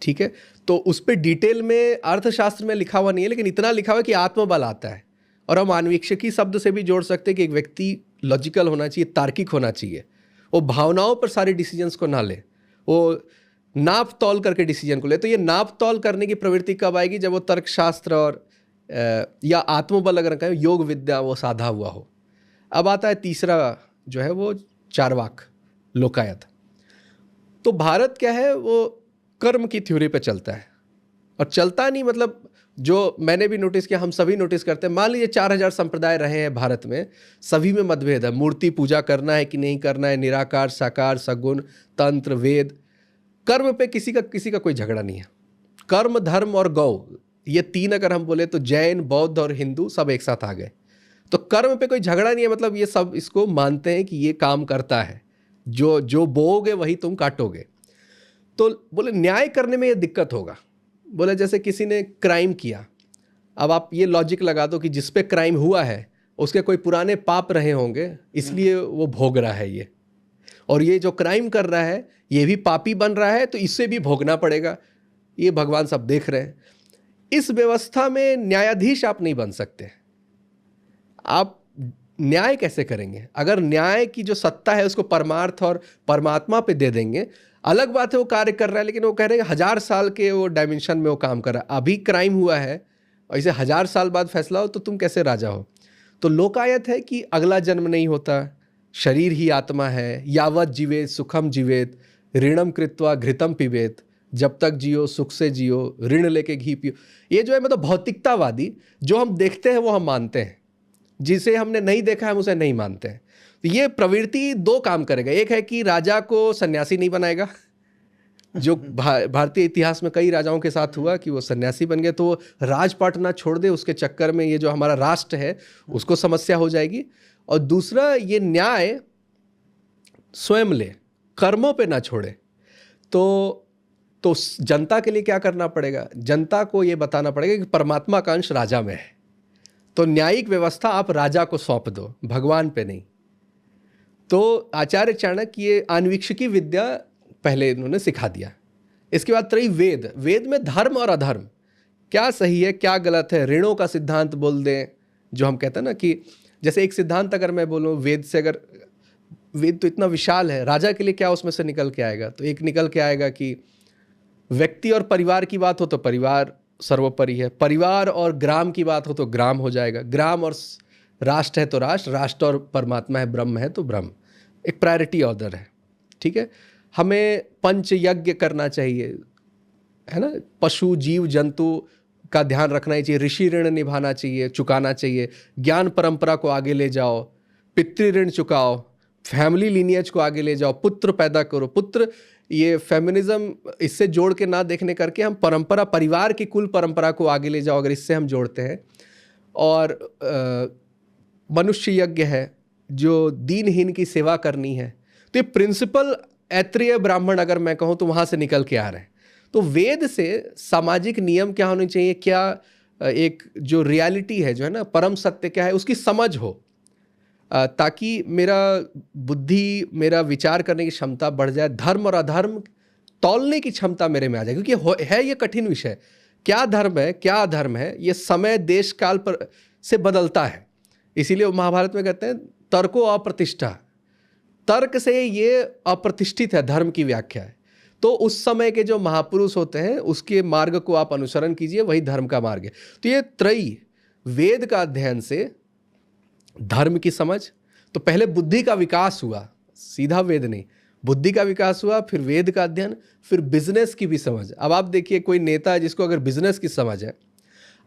ठीक है। तो उस पर डिटेल में अर्थशास्त्र में लिखा हुआ नहीं है, लेकिन इतना लिखा हुआ है कि आत्मबल आता है। और हम आन्वीक्षिकी शब्द से भी जोड़ सकते हैं कि एक व्यक्ति लॉजिकल होना चाहिए, तार्किक होना चाहिए, वो भावनाओं पर सारे डिसीजंस को ना ले, वो नाप तौल करके डिसीजन को ले। तो ये नाप तौल करने की प्रवृत्ति कब आएगी, जब वो तर्कशास्त्र और या आत्मबल अगर कहें योग विद्या वो साधा हुआ हो। अब आता है तीसरा जो है वो चार्वाक, लोकायत। तो भारत क्या है, वो कर्म की थ्योरी पे चलता है, और चलता नहीं मतलब जो मैंने भी नोटिस किया, हम सभी नोटिस करते हैं। मान लीजिए 4000 संप्रदाय रहे हैं भारत में, सभी में मतभेद है, मूर्ति पूजा करना है कि नहीं करना है, निराकार साकार सगुण तंत्र वेद। कर्म पे किसी का कोई झगड़ा नहीं है। कर्म धर्म और गौ, ये तीन अगर हम बोले तो जैन बौद्ध और हिंदू सब एक साथ आ गए। तो कर्म पे कोई झगड़ा नहीं है, मतलब ये सब इसको मानते हैं कि ये काम करता है, जो बोओगे वही तुम काटोगे। तो बोले न्याय करने में ये दिक्कत होगा। बोले जैसे किसी ने क्राइम किया, अब आप ये लॉजिक लगा दो कि जिस पे क्राइम हुआ है उसके कोई पुराने पाप रहे होंगे, इसलिए वो भोग रहा है ये, और ये जो क्राइम कर रहा है ये भी पापी बन रहा है तो इससे भी भोगना पड़ेगा। ये भगवान सब देख रहे हैं। इस व्यवस्था में न्यायाधीश आप नहीं बन सकते। आप न्याय कैसे करेंगे? अगर न्याय की जो सत्ता है उसको परमार्थ और परमात्मा पे दे देंगे, अलग बात है वो कार्य कर रहा है, लेकिन वो कह रहे हैं 1000 साल के वो डायमेंशन में वो काम कर रहा है। अभी क्राइम हुआ है और इसे 1000 साल बाद फैसला हो तो तुम कैसे राजा हो? तो लोकायत है कि अगला जन्म नहीं होता, शरीर ही आत्मा है। यावत जीवेत सुखम जीवेत ऋणम कृत्वा घृतम पिबेत, जब तक जियो सुख से जियो, ऋण लेके घी पियो। ये जो है मतलब भौतिकतावादी, जो हम देखते हैं वो हम मानते हैं, जिसे हमने नहीं देखा है हम उसे नहीं मानते हैं। तो ये प्रवृत्ति दो काम करेगा। एक है कि राजा को सन्यासी नहीं बनाएगा, जो भारतीय इतिहास में कई राजाओं के साथ हुआ कि वो सन्यासी बन गए, तो राजपाट ना छोड़ दे, उसके चक्कर में ये जो हमारा राष्ट्र है उसको समस्या हो जाएगी। और दूसरा, ये न्याय स्वयं ले, कर्मों पे ना छोड़े। तो जनता के लिए क्या करना पड़ेगा? जनता को ये बताना पड़ेगा कि परमात्मा का अंश राजा में है, तो न्यायिक व्यवस्था आप राजा को सौंप दो, भगवान पे नहीं। तो आचार्य चाणक्य ये आन्वीक्षिकी विद्या पहले इन्होंने सिखा दिया। इसके बाद त्रयी वेद। वेद में धर्म और अधर्म, क्या सही है क्या गलत है, ऋणों का सिद्धांत बोल दें, जो हम कहते हैं ना कि जैसे एक सिद्धांत अगर मैं बोलूँ वेद से, अगर वेद तो इतना विशाल है, राजा के लिए क्या उसमें से निकल के आएगा? तो एक निकल के आएगा कि व्यक्ति और परिवार की बात हो तो परिवार सर्वोपरि है, परिवार और ग्राम की बात हो तो ग्राम हो जाएगा, ग्राम और राष्ट्र है तो राष्ट्र, राष्ट्र और परमात्मा है ब्रह्म है तो ब्रह्म। एक प्रायोरिटी ऑर्डर है, ठीक है। हमें पंच यज्ञ करना चाहिए, है ना, पशु जीव जंतु का ध्यान रखना ही चाहिए, ऋषि ऋण निभाना चाहिए, चुकाना चाहिए, ज्ञान परंपरा को आगे ले जाओ, पितृ ऋण चुकाओ, फैमिली लीनियज को आगे ले जाओ, पुत्र पैदा करो। पुत्र, ये फेमिनिज्म इससे जोड़ के ना देखने करके हम परंपरा, परिवार की कुल परंपरा को आगे ले जाओ, अगर इससे हम जोड़ते हैं। और मनुष्य यज्ञ है, जो दीनहीन की सेवा करनी है। तो ये प्रिंसिपल ऐत्रेय ब्राह्मण अगर मैं कहूँ तो वहाँ से निकल के आ रहे हैं। तो वेद से सामाजिक नियम क्या होने चाहिए, क्या एक जो रियलिटी है, जो है ना, परम सत्य क्या है, उसकी समझ हो, ताकि मेरा बुद्धि, मेरा विचार करने की क्षमता बढ़ जाए, धर्म और अधर्म तौलने की क्षमता मेरे में आ जाए। क्योंकि है ये कठिन विषय, क्या धर्म है क्या अधर्म है, ये समय देश काल पर से बदलता है। इसीलिए महाभारत में कहते हैं तर्को अप्रतिष्ठा, तर्क से ये अप्रतिष्ठित है, धर्म की व्याख्या है। तो उस समय के जो महापुरुष होते हैं उसके मार्ग को आप अनुसरण कीजिए, वही धर्म का मार्ग है। तो ये त्रयी, वेद का अध्ययन से धर्म की समझ, तो पहले बुद्धि का विकास हुआ, सीधा वेद नहीं, बुद्धि का विकास हुआ, फिर वेद का अध्ययन, फिर बिजनेस की भी समझ। अब आप देखिए कोई नेता है जिसको अगर बिजनेस की समझ है,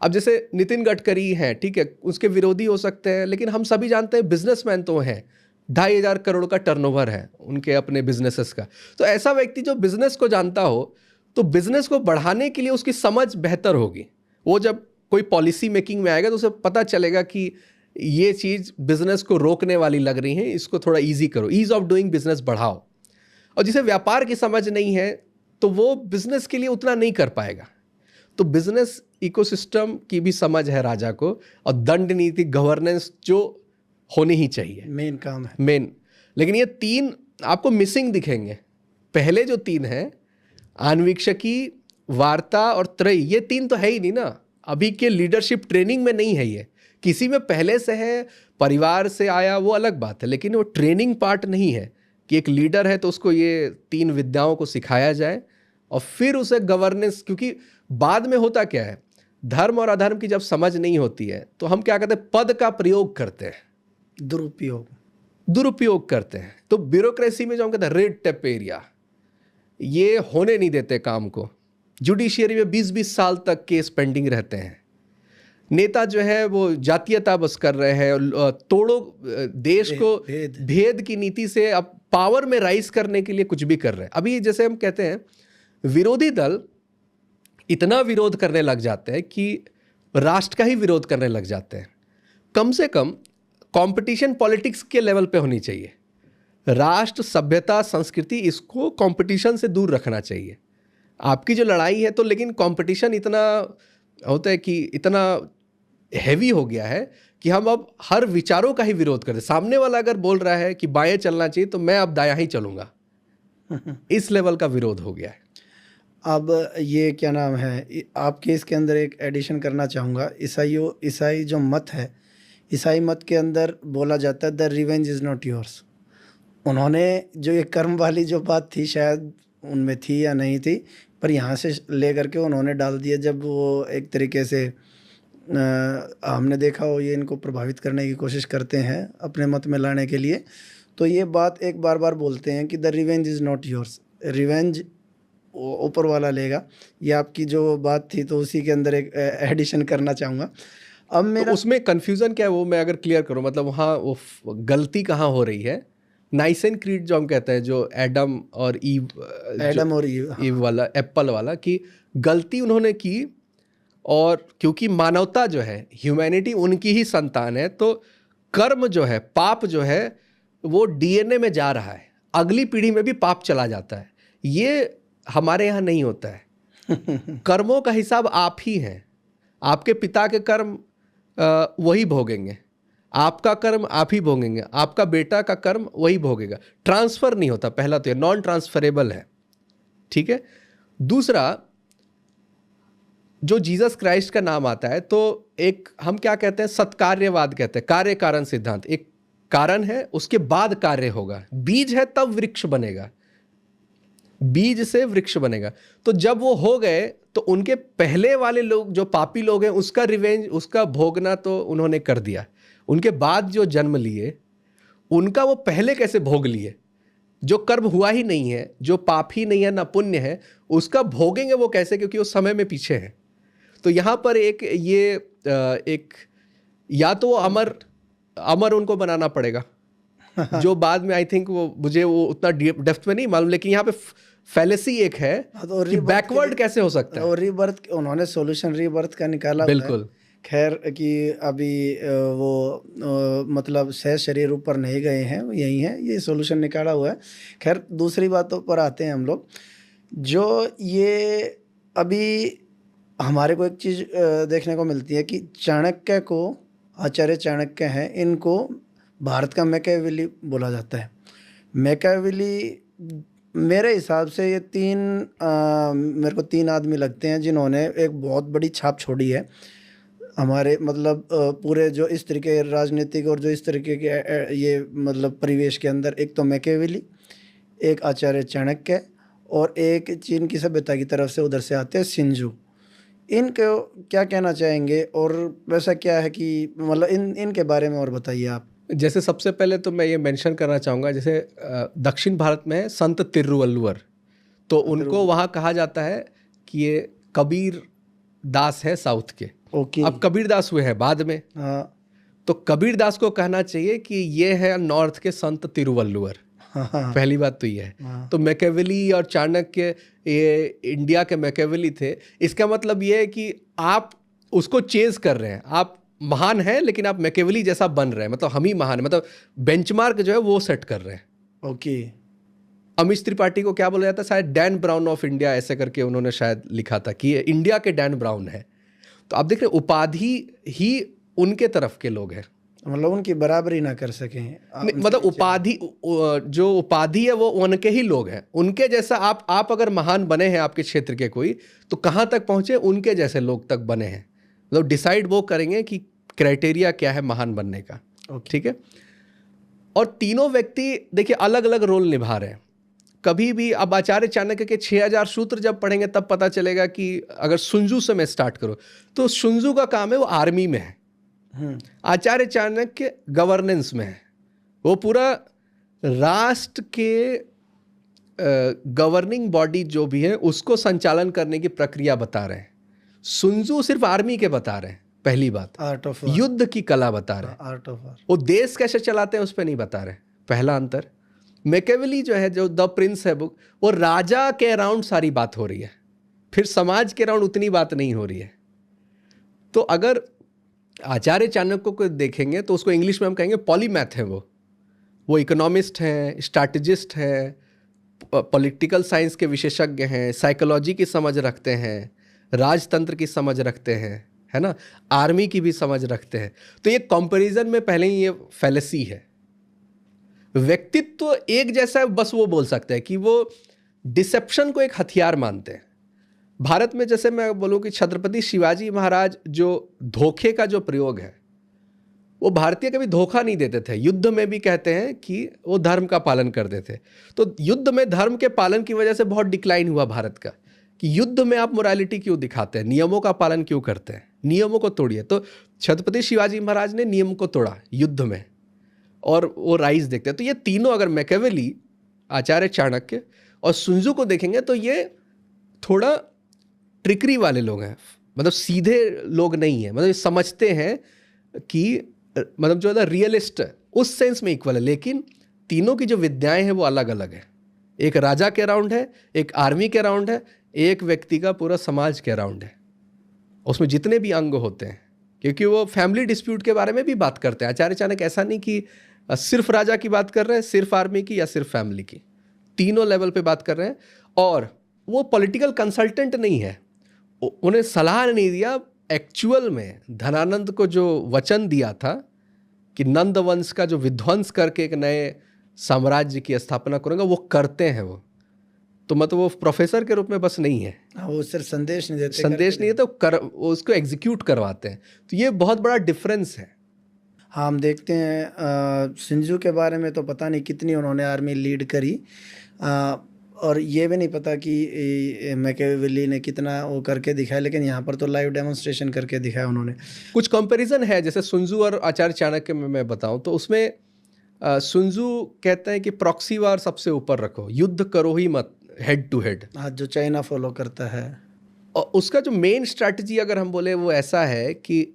अब जैसे नितिन गडकरी हैं, ठीक है, उसके विरोधी हो सकते हैं, लेकिन हम सभी जानते हैं बिजनेसमैन तो हैं, 2,500 करोड़ का टर्नओवर है उनके अपने बिजनेसेस का। तो ऐसा व्यक्ति जो बिजनेस को जानता हो, तो बिजनेस को बढ़ाने के लिए उसकी समझ बेहतर होगी। वो जब कोई पॉलिसी मेकिंग में आएगा तो उसे पता चलेगा कि ये चीज़ बिजनेस को रोकने वाली लग रही है, इसको थोड़ा ईजी करो, ईज ऑफ डूइंग बिजनेस बढ़ाओ। और जिसे व्यापार की समझ नहीं है तो वो बिजनेस के लिए उतना नहीं कर पाएगा। तो बिजनेस इकोसिस्टम की भी समझ है राजा को, और दंड नीति, गवर्नेंस जो होनी ही चाहिए, मेन काम है, मेन। लेकिन ये 3 आपको मिसिंग दिखेंगे। पहले जो 3 हैं, आन्वीक्षकी, वार्ता और त्रयी, ये 3 तो है ही नहीं ना, अभी के लीडरशिप ट्रेनिंग में नहीं है। ये किसी में पहले से है, परिवार से आया, वो अलग बात है, लेकिन वो ट्रेनिंग पार्ट नहीं है कि एक लीडर है तो उसको ये 3 विद्याओं को सिखाया जाए और फिर उसे गवर्नेंस। क्योंकि बाद में होता क्या है, धर्म और अधर्म की जब समझ नहीं होती है तो हम क्या करते हैं, पद का प्रयोग करते हैं, दुरुपयोग करते हैं। तो ब्यूरोक्रेसी में जो हम कहते हैं रेड टेप एरिया, ये होने नहीं देते काम को। जुडिशियरी में 20-20 साल तक केस पेंडिंग रहते हैं। नेता जो है वो जातीयता बस कर रहे हैं, तोड़ो देश को, भेद की नीति से अब पावर में राइज करने के लिए कुछ भी कर रहे हैं। अभी जैसे हम कहते हैं विरोधी दल इतना विरोध करने लग जाते हैं कि राष्ट्र का ही विरोध करने लग जाते हैं। कम से कम कंपटीशन पॉलिटिक्स के लेवल पे होनी चाहिए। राष्ट्र, सभ्यता, संस्कृति, इसको कंपटीशन से दूर रखना चाहिए। आपकी जो लड़ाई है तो, लेकिन कंपटीशन इतना होता है कि इतना हैवी हो गया है कि हम अब हर विचारों का ही विरोध करते। सामने वाला अगर बोल रहा है कि बाएं चलना चाहिए तो मैं अब दायां ही चलूंगा, इस लेवल का विरोध हो गया है। अब ये क्या नाम है, आपके इसके अंदर एक एडिशन करना चाहूँगा। ईसाई जो मत है, ईसाई मत के अंदर बोला जाता है the revenge is not yours. उन्होंने जो ये कर्म वाली जो बात थी, शायद उनमें थी या नहीं थी, पर यहाँ से ले करके उन्होंने डाल दिया। जब वो एक तरीके से हमने देखा हो, ये इनको प्रभावित करने की कोशिश करते हैं अपने मत में लाने के लिए, तो ये बात एक बार बार बोलते हैं कि the revenge is not yours, revenge ऊपर वाला लेगा। ये आपकी जो बात थी तो उसी के अंदर एक एडिशन करना चाहूँगा। अब मेरा तो उसमें कन्फ्यूज़न क्या है वो मैं अगर क्लियर करूँ, मतलब वहाँ वो गलती कहाँ हो रही है। नाइसेन क्रीड जो हम कहते हैं, जो एडम और ईव वाला, एप्पल वाला, कि गलती उन्होंने की, और क्योंकि मानवता जो है, ह्यूमैनिटी उनकी ही संतान है, तो कर्म जो है, पाप जो है, वो डीएनए में जा रहा है, अगली पीढ़ी में भी पाप चला जाता है। ये हमारे यहाँ नहीं होता है। कर्मों का हिसाब आप ही हैं। आपके पिता के कर्म वही भोगेंगे, आपका कर्म आप ही भोगेंगे, आपका बेटा का कर्म वही भोगेगा। ट्रांसफर नहीं होता, पहला तो ये नॉन ट्रांसफरेबल है, ठीक है। दूसरा, जो जीसस क्राइस्ट का नाम आता है तो एक हम क्या कहते हैं, सत्कार्यवाद कहते हैं, कार्य कारण सिद्धांत। एक कारण है, उसके बाद कार्य होगा। बीज है तब वृक्ष बनेगा, बीज से वृक्ष बनेगा। तो जब वो हो गए तो उनके पहले वाले लोग जो पापी लोग हैं, उसका रिवेंज, उसका भोगना तो उन्होंने कर दिया। उनके बाद जो जन्म लिए उनका वो पहले कैसे भोग लिए, जो कर्म हुआ ही नहीं है, जो पाप ही नहीं है ना पुण्य है, उसका भोगेंगे वो कैसे, क्योंकि वो समय में पीछे है। तो यहाँ पर एक या तो वो अमर उनको बनाना पड़ेगा, जो बाद में आई थिंक मुझे वो उतना डेप्थ में नहीं मालूम, लेकिन यहाँ पे फैलेसी एक है कि बैकवर्ड कैसे हो सकता है। और रीबर्थ, उन्होंने सॉल्यूशन रीबर्थ का निकाला, बिल्कुल, खैर कि अभी मतलब सह शरीर ऊपर नहीं गए हैं, यही है, ये सॉल्यूशन निकाला हुआ है। खैर दूसरी बातों पर आते हैं हम लोग। जो ये अभी हमारे को एक चीज़ देखने को मिलती है कि चाणक्य को, आचार्य चाणक्य हैं, इनको भारत का मैकियावेली बोला जाता है। मैकियावेली मेरे हिसाब से ये मेरे को तीन आदमी लगते हैं जिन्होंने एक बहुत बड़ी छाप छोड़ी है हमारे मतलब पूरे जो इस तरीके राजनीतिक और जो इस तरीके के ये मतलब परिवेश के अंदर। एक तो मैकियावेली, एक आचार्य चाणक्य, और एक चीन की सभ्यता की तरफ से उधर से आते हैं सिंजू। इनको क्या कहना चाहेंगे, और वैसा क्या है कि मतलब इनके बारे में और बताइए आप। जैसे सबसे पहले तो मैं ये मेंशन करना चाहूँगा, जैसे दक्षिण भारत में है संत तिरुवल्लुवर, तो उनको वहाँ कहा जाता है कि ये कबीर दास है साउथ के। ओके। अब कबीर दास हुए हैं बाद में, हाँ तो कबीर दास को कहना चाहिए कि ये है नॉर्थ के संत तिरुवल्लुवर। हाँ हाँ पहली बात तो ये है। हाँ। तो मैकियावेली और चाणक्य ये इंडिया के मैकियावेली थे। इसका मतलब ये है कि आप उसको चेज कर रहे हैं, आप महान हैं लेकिन आप मैकियावेली जैसा बन रहे हैं, मतलब हम ही महान है, मतलब बेंचमार्क जो है वो सेट कर रहे हैं। ओके। अमीश त्रिपाठी को क्या बोला जाता है, शायद डैन ब्राउन ऑफ इंडिया ऐसे करके उन्होंने शायद लिखा था कि ये इंडिया के डैन ब्राउन है। तो आप देख रहे उपाधि ही उनके तरफ के लोग हैं, मतलब उनकी बराबरी ना कर सकें। मतलब उपाधि, जो उपाधि है वो उनके ही लोग हैं। उनके जैसा आप अगर महान बने हैं आपके क्षेत्र के कोई, तो कहाँ तक पहुँचे, उनके जैसे लोग तक बने हैं। मतलब डिसाइड वो करेंगे कि क्राइटेरिया क्या है महान बनने का। ठीक है। और तीनों व्यक्ति देखिए अलग अलग रोल निभा रहे हैं। कभी भी अब आचार्य चाणक्य के 6000 सूत्र जब पढ़ेंगे तब पता चलेगा कि अगर सुंजू से मैं स्टार्ट करूं तो सुंजू का काम है वो आर्मी में है, आचार्य चाणक्य गवर्नेंस में है, वो पूरा राष्ट्र के गवर्निंग बॉडी जो भी है उसको संचालन करने की प्रक्रिया बता रहे हैं। सुंजू सिर्फ आर्मी के बता रहे हैं, पहली बात। आर्ट ऑफ युद्ध की कला बता रहे हैं, आर्ट ऑफ वार। वो देश कैसे चलाते हैं उस पर नहीं बता रहे, पहला अंतर। मैकियावेली जो है, जो द प्रिंस है बुक, वो राजा के अराउंड सारी बात हो रही है, फिर समाज के अराउंड उतनी बात नहीं हो रही है। तो अगर आचार्य चाणक्य को देखेंगे तो उसको इंग्लिश में हम कहेंगे पॉलीमैथ है। वो इकोनॉमिस्ट हैं, स्ट्रैटेजिस्ट हैं, पॉलिटिकल साइंस के विशेषज्ञ हैं, साइकोलॉजी की समझ रखते हैं, राजतंत्र की समझ रखते हैं, है ना, आर्मी की भी समझ रखते हैं। तो ये कंपैरिजन में पहले ही ये फैलेसी है। व्यक्तित्व एक जैसा है, बस वो बोल सकते हैं कि वो डिसेप्शन को एक हथियार मानते हैं। भारत में जैसे मैं बोलूं कि छत्रपति शिवाजी महाराज जो धोखे का जो प्रयोग है, वो भारतीय कभी धोखा नहीं देते थे। युद्ध में भी कहते हैं कि वो धर्म का पालन करते थे। तो युद्ध में धर्म के पालन की वजह से बहुत डिक्लाइन हुआ भारत का, कि युद्ध में आप मोरालिटी क्यों दिखाते हैं, नियमों का पालन क्यों करते हैं, नियमों को तोड़िए। तो छत्रपति शिवाजी महाराज ने नियम को तोड़ा युद्ध में, और वो राइज देखते हैं। तो ये तीनों, अगर मैकियावेली, आचार्य चाणक्य और सुंजू को देखेंगे तो ये थोड़ा ट्रिकरी वाले लोग हैं, मतलब सीधे लोग नहीं है, मतलब ये समझते हैं कि मतलब जो है रियलिस्ट उस सेंस में इक्वल है, लेकिन तीनों की जो विद्याएं हैं वो अलग अलग है। एक राजा के अराउंड है, एक आर्मी के अराउंड है, एक व्यक्ति का पूरा समाज के अराउंड है। उसमें जितने भी अंग होते हैं, क्योंकि वो फैमिली डिस्प्यूट के बारे में भी बात करते हैं। आचार्य चाणक्य ऐसा नहीं कि सिर्फ राजा की बात कर रहे हैं, सिर्फ आर्मी की या सिर्फ फैमिली की, तीनों लेवल पे बात कर रहे हैं। और वो पॉलिटिकल कंसल्टेंट नहीं है, उन्हें सलाह नहीं दिया। एक्चुअल में धनानंद को जो वचन दिया था कि नंद वंश का जो विध्वंस करके एक नए साम्राज्य की स्थापना करूंगा, वो करते हैं वो। तो मतलब वो प्रोफेसर के रूप में बस नहीं है, वो सिर्फ संदेश नहीं देते, संदेश नहीं देते, वो उसको एग्जीक्यूट करवाते हैं। तो ये बहुत बड़ा डिफरेंस है। हाँ, हम देखते हैं सिंजू के बारे में तो पता नहीं कितनी उन्होंने आर्मी लीड करी, और ये भी नहीं पता कि मैकियावेली ने कितना वो करके दिखाया, लेकिन यहाँ पर तो लाइव डेमोन्स्ट्रेशन करके दिखाया उन्होंने। कुछ कंपैरिजन है, जैसे सुंजू और आचार्य चाणक्य में मैं बताऊं तो उसमें सुंजू कहते हैं कि प्रॉक्सी वार सबसे ऊपर रखो, युद्ध करो ही मत हेड टू हेड। हाँ, जो चाइना फॉलो करता है। और उसका जो मेन स्ट्रैटेजी अगर हम बोले वो ऐसा है कि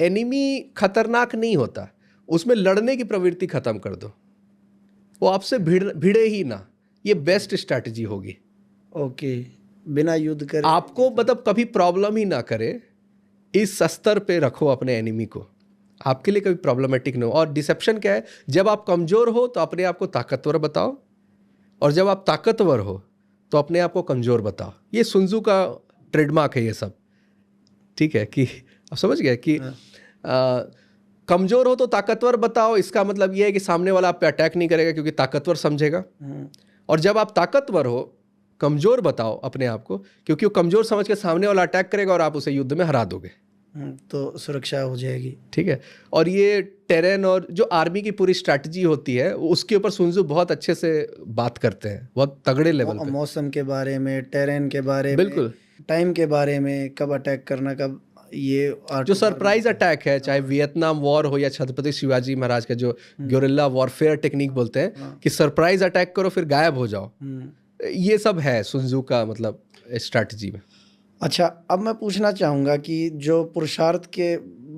एनिमी खतरनाक नहीं होता, उसमें लड़ने की प्रवृत्ति खत्म कर दो, वो आपसे भिड़े ही ना, ये बेस्ट स्ट्रैटेजी होगी। ओके, बिना युद्ध करे आपको मतलब कभी प्रॉब्लम ही ना करे इस स्तर पे रखो अपने एनिमी को, आपके लिए कभी प्रॉब्लमेटिक न हो। और डिसेप्शन क्या है, जब आप कमज़ोर हो तो अपने आप को ताकतवर बताओ, और जब आप ताकतवर हो तो अपने आप को कमज़ोर बताओ। ये सुनजू का ट्रेडमार्क है ये सब, ठीक है, कि आप समझ गए कि कमज़ोर हो तो ताकतवर बताओ, इसका मतलब ये है कि सामने वाला आप पे अटैक नहीं करेगा क्योंकि ताकतवर समझेगा। और जब आप ताकतवर हो, कमज़ोर बताओ अपने आप को, क्योंकि वो कमज़ोर समझ के सामने वाला अटैक करेगा और आप उसे युद्ध में हरा दोगे, तो सुरक्षा हो जाएगी। ठीक है। और ये टेरेन और जो आर्मी की पूरी स्ट्रैटेजी होती है उसके ऊपर सुनजू बहुत अच्छे से बात करते हैं, बहुत तगड़े लेवल पे। मौसम के बारे में, टेरेन के बारे में, बिल्कुल, टाइम के बारे में, कब अटैक करना, कब ये जो सरप्राइज अटैक है, चाहे वियतनाम वॉर हो या छत्रपति शिवाजी महाराज का जो गुरिल्ला वॉरफेयर टेक्निक बोलते हैं कि सरप्राइज अटैक करो फिर गायब हो जाओ, ये सब है सुनजू का मतलब स्ट्रैटेजी में। अच्छा, अब मैं पूछना चाहूँगा कि जो पुरुषार्थ के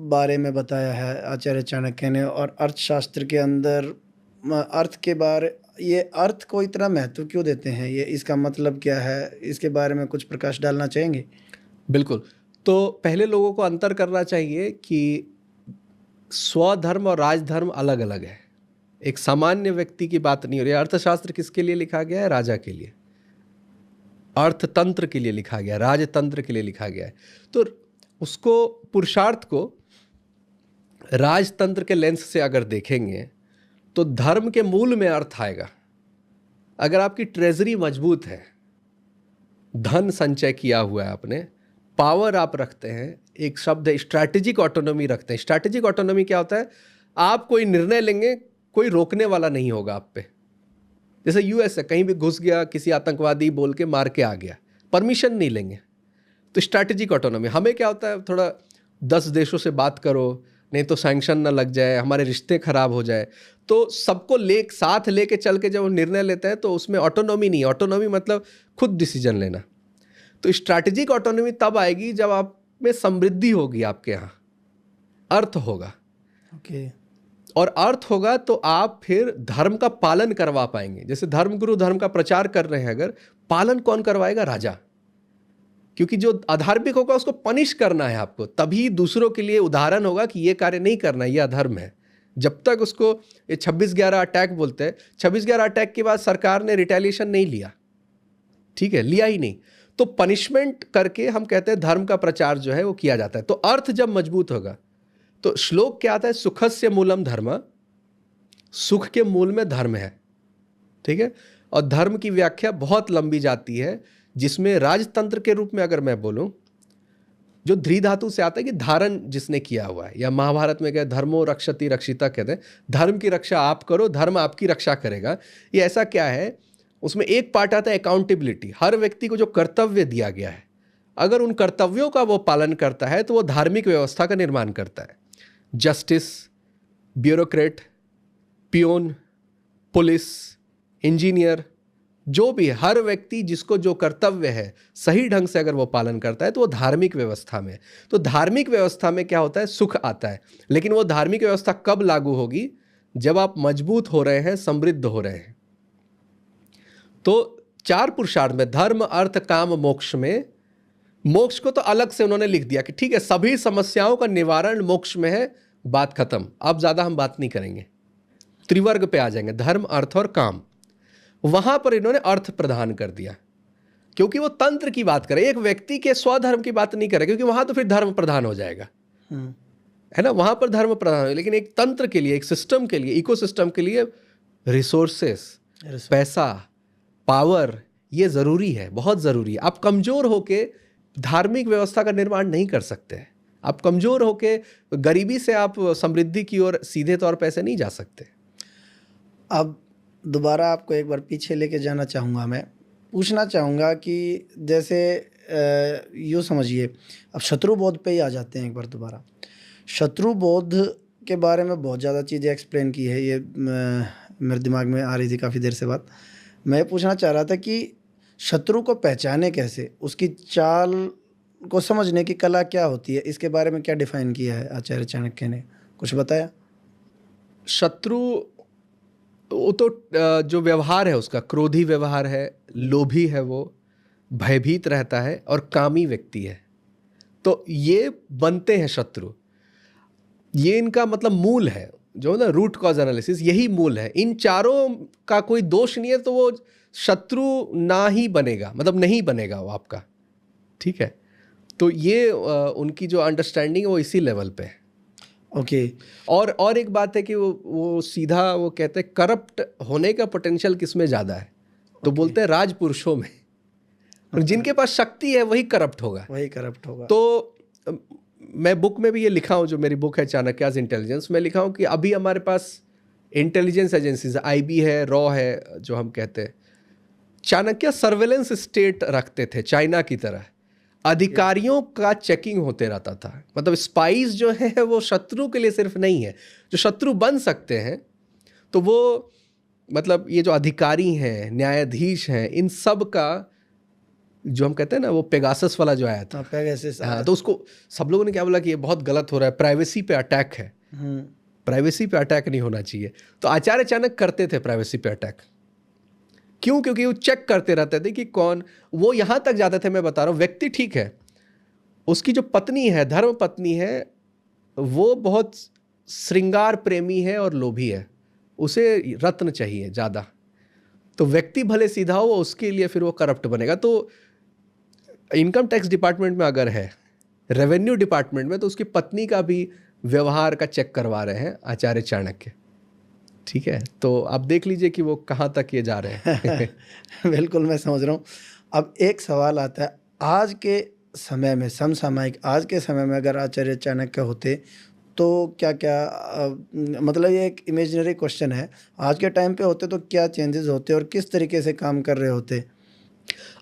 बारे में बताया है आचार्य चाणक्य ने, और अर्थशास्त्र के अंदर अर्थ के बारे, ये अर्थ को इतना महत्व क्यों देते हैं, ये इसका मतलब क्या है, इसके बारे में कुछ प्रकाश डालना चाहेंगे? बिल्कुल। तो पहले लोगों को अंतर करना चाहिए कि स्वधर्म और राजधर्म अलग अलग है। एक सामान्य व्यक्ति की बात नहीं हो रही है। अर्थशास्त्र किसके लिए लिखा गया है? राजा के लिए। अर्थतंत्र के लिए लिखा गया है, राजतंत्र के लिए लिखा गया है। तो उसको, पुरुषार्थ को राजतंत्र के लेंस से अगर देखेंगे तो धर्म के मूल में अर्थ आएगा। अगर आपकी ट्रेजरी मजबूत है, धन संचय किया हुआ है आपने, पावर आप रखते हैं, एक शब्द है स्ट्रैटेजिक ऑटोनॉमी रखते हैं। स्ट्रैटेजिक ऑटोनॉमी क्या होता है? आप कोई निर्णय लेंगे, कोई रोकने वाला नहीं होगा आप पे। जैसे यूएस है, कहीं भी घुस गया, किसी आतंकवादी बोल के मार के आ गया, परमिशन नहीं लेंगे। तो स्ट्रैटेजिक ऑटोनॉमी। हमें क्या होता है, थोड़ा 10 देशों से बात करो, नहीं तो सैंक्शन ना लग जाए, हमारे रिश्ते खराब हो जाए। तो सबको साथ लेके चल के जब वो निर्णय लेते हैं तो उसमें ऑटोनॉमी नहीं है। ऑटोनॉमी मतलब खुद डिसीजन लेना। तो स्ट्रैटेजिक ऑटोनॉमी तब आएगी जब आप में समृद्धि होगी, आपके यहाँ अर्थ होगा। ओके। और अर्थ होगा तो आप फिर धर्म का पालन करवा पाएंगे। जैसे धर्मगुरु धर्म का प्रचार कर रहे हैं, अगर पालन कौन करवाएगा? राजा। क्योंकि जो अधार्मिक होगा उसको पनिश करना है आपको, तभी दूसरों के लिए उदाहरण होगा कि ये कार्य नहीं करना, ये अधर्म है। जब तक उसको ये 26/11 अटैक बोलते हैं, 26/11 अटैक के बाद सरकार ने रिटेलिएशन नहीं लिया, ठीक है, लिया ही नहीं। तो पनिशमेंट करके हम कहते हैं धर्म का प्रचार जो है वो किया जाता है। तो अर्थ जब मजबूत होगा तो श्लोक क्या आता है? सुखस्य मूलम धर्म, सुख के मूल में धर्म है, ठीक है। और धर्म की व्याख्या बहुत लंबी जाती है, जिसमें राजतंत्र के रूप में अगर मैं बोलूं, जो ध्री धातु से आता है कि धारण जिसने किया हुआ है, या महाभारत में क्या धर्मो रक्षति रक्षिता कहते हैं, धर्म की रक्षा आप करो, धर्म आपकी रक्षा करेगा। ये ऐसा क्या है? उसमें एक पार्ट आता है अकाउंटेबिलिटी। हर व्यक्ति को जो कर्तव्य दिया गया है, अगर उन कर्तव्यों का वो पालन करता है तो वो धार्मिक व्यवस्था का निर्माण करता है। Justice, bureaucrat, peon, police, engineer, जो भी हर व्यक्ति जिसको जो कर्तव्य है सही ढंग से अगर वो पालन करता है तो वो धार्मिक व्यवस्था में। तो धार्मिक व्यवस्था में क्या होता है? सुख आता है। लेकिन वो धार्मिक व्यवस्था कब लागू होगी? जब आप मजबूत हो रहे हैं, समृद्ध हो रहे हैं। तो 4 पुरुषार्थ में, धर्म, अर्थ, काम, मोक्ष में, मोक्ष को तो अलग से उन्होंने लिख दिया कि ठीक है, सभी समस्याओं का निवारण मोक्ष में है, बात खत्म। अब ज्यादा हम बात नहीं करेंगे, त्रिवर्ग पे आ जाएंगे, धर्म, अर्थ और काम। वहां पर इन्होंने अर्थ प्रदान कर दिया, क्योंकि वो तंत्र की बात करे, एक व्यक्ति के स्वधर्म की बात नहीं करे, क्योंकि वहां तो फिर धर्म प्रधान हो जाएगा, है ना। वहां पर धर्म प्रधान हो, लेकिन एक तंत्र के लिए, एक सिस्टम के लिए, इकोसिस्टम के लिए रिसोर्सेस, पैसा, पावर, ये जरूरी है, बहुत जरूरी है। आप कमजोर होके धार्मिक व्यवस्था का निर्माण नहीं कर सकते। आप कमजोर होके गरीबी से आप समृद्धि की ओर सीधे तौर पे ऐसे नहीं जा सकते। अब दोबारा आपको एक बार पीछे लेके जाना चाहूँगा। मैं पूछना चाहूँगा कि जैसे यूँ समझिए, अब शत्रुबोध पे ही आ जाते हैं एक बार दोबारा। शत्रुबोध के बारे में बहुत ज़्यादा चीज़ें एक्सप्लेन की है, ये मेरे दिमाग में आ रही थी काफ़ी देर से बात। मैं पूछना चाह रहा था कि शत्रु को पहचाने कैसे, उसकी चाल को समझने की कला क्या होती है, इसके बारे में क्या डिफाइन किया है आचार्य चाणक्य ने, कुछ बताया? शत्रु वो तो जो व्यवहार है उसका क्रोधी व्यवहार है, लोभी है, वो भयभीत रहता है और कामी व्यक्ति है। तो ये बनते हैं शत्रु, ये इनका मतलब मूल है, जो ना रूट कॉज एनालिसिस, यही मूल है। इन चारों का कोई दोष नहीं है तो वो शत्रु ना ही बनेगा, मतलब नहीं बनेगा वो आपका, ठीक है। तो ये उनकी जो अंडरस्टैंडिंग है वो इसी लेवल पे है। ओके। और एक बात है कि वो सीधा वो कहते हैं करप्ट होने का पोटेंशियल किसमें ज़्यादा है, तो बोलते हैं राजपुरुषों में, और जिनके पास शक्ति है वही करप्ट होगा, वही करप्ट होगा। तो मैं बुक में भी ये लिखा हूँ, जो मेरी बुक है चाणक्याज इंटेलिजेंस, में लिखा हूँ कि अभी हमारे पास इंटेलिजेंस एजेंसीज, IB है, रॉ है, जो हम कहते हैं, चाणक्य सर्वेलेंस स्टेट रखते थे चाइना की तरह, अधिकारियों का चेकिंग होते रहता था। मतलब स्पाइस जो है वो शत्रु के लिए सिर्फ नहीं है, जो शत्रु बन सकते हैं, तो वो मतलब ये जो अधिकारी हैं, न्यायाधीश हैं, इन सब का जो हम कहते हैं ना, वो पेगासस वाला जो आया था, पेगासस, हाँ, तो उसको सब लोगों ने क्या बोला कि ये बहुत गलत हो रहा है, प्राइवेसी पे अटैक है, प्राइवेसी पे अटैक नहीं होना चाहिए। तो आचार्य चाणक्य करते थे प्राइवेसी पे अटैक। क्यों? क्योंकि वो चेक करते रहते थे कि कौन, वो यहाँ तक जाते थे, मैं बता रहा हूँ, व्यक्ति ठीक है, उसकी जो पत्नी है, धर्म पत्नी है, वो बहुत श्रृंगार प्रेमी है और लोभी है, उसे रत्न चाहिए ज़्यादा, तो व्यक्ति भले सीधा हो, उसके लिए फिर वो करप्ट बनेगा। तो इनकम टैक्स डिपार्टमेंट में अगर है, रेवेन्यू डिपार्टमेंट में, तो उसकी पत्नी का भी व्यवहार का चेक करवा रहे हैं आचार्य चाणक्य, ठीक है। तो आप देख लीजिए कि वो कहाँ तक ये जा रहे हैं। बिल्कुल, मैं समझ रहा हूँ। अब एक सवाल आता है, आज के समय में, समसामयिक आज के समय में अगर आचार्य चाणक्य होते तो क्या क्या मतलब ये एक इमेजिनरी क्वेश्चन है, आज के टाइम पे होते तो क्या चेंजेस होते और किस तरीके से काम कर रहे होते?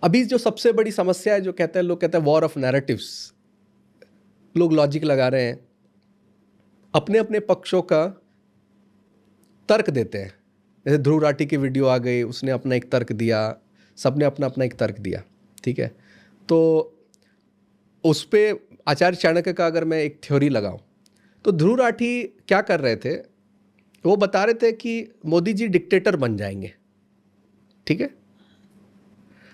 अभी जो सबसे बड़ी समस्या है, जो कहते हैं लोग, कहते हैं वॉर ऑफ नैरेटिव्स, लोग लॉजिक लगा रहे हैं, अपने अपने पक्षों का तर्क देते हैं। जैसे ध्रुव राठी की वीडियो आ गई, उसने अपना एक तर्क दिया, सबने अपना अपना एक तर्क दिया, ठीक है। तो उस पर आचार्य चाणक्य का अगर मैं एक थ्योरी लगाऊं, तो ध्रुव राठी क्या कर रहे थे, वो बता रहे थे कि मोदी जी डिक्टेटर बन जाएंगे, ठीक है।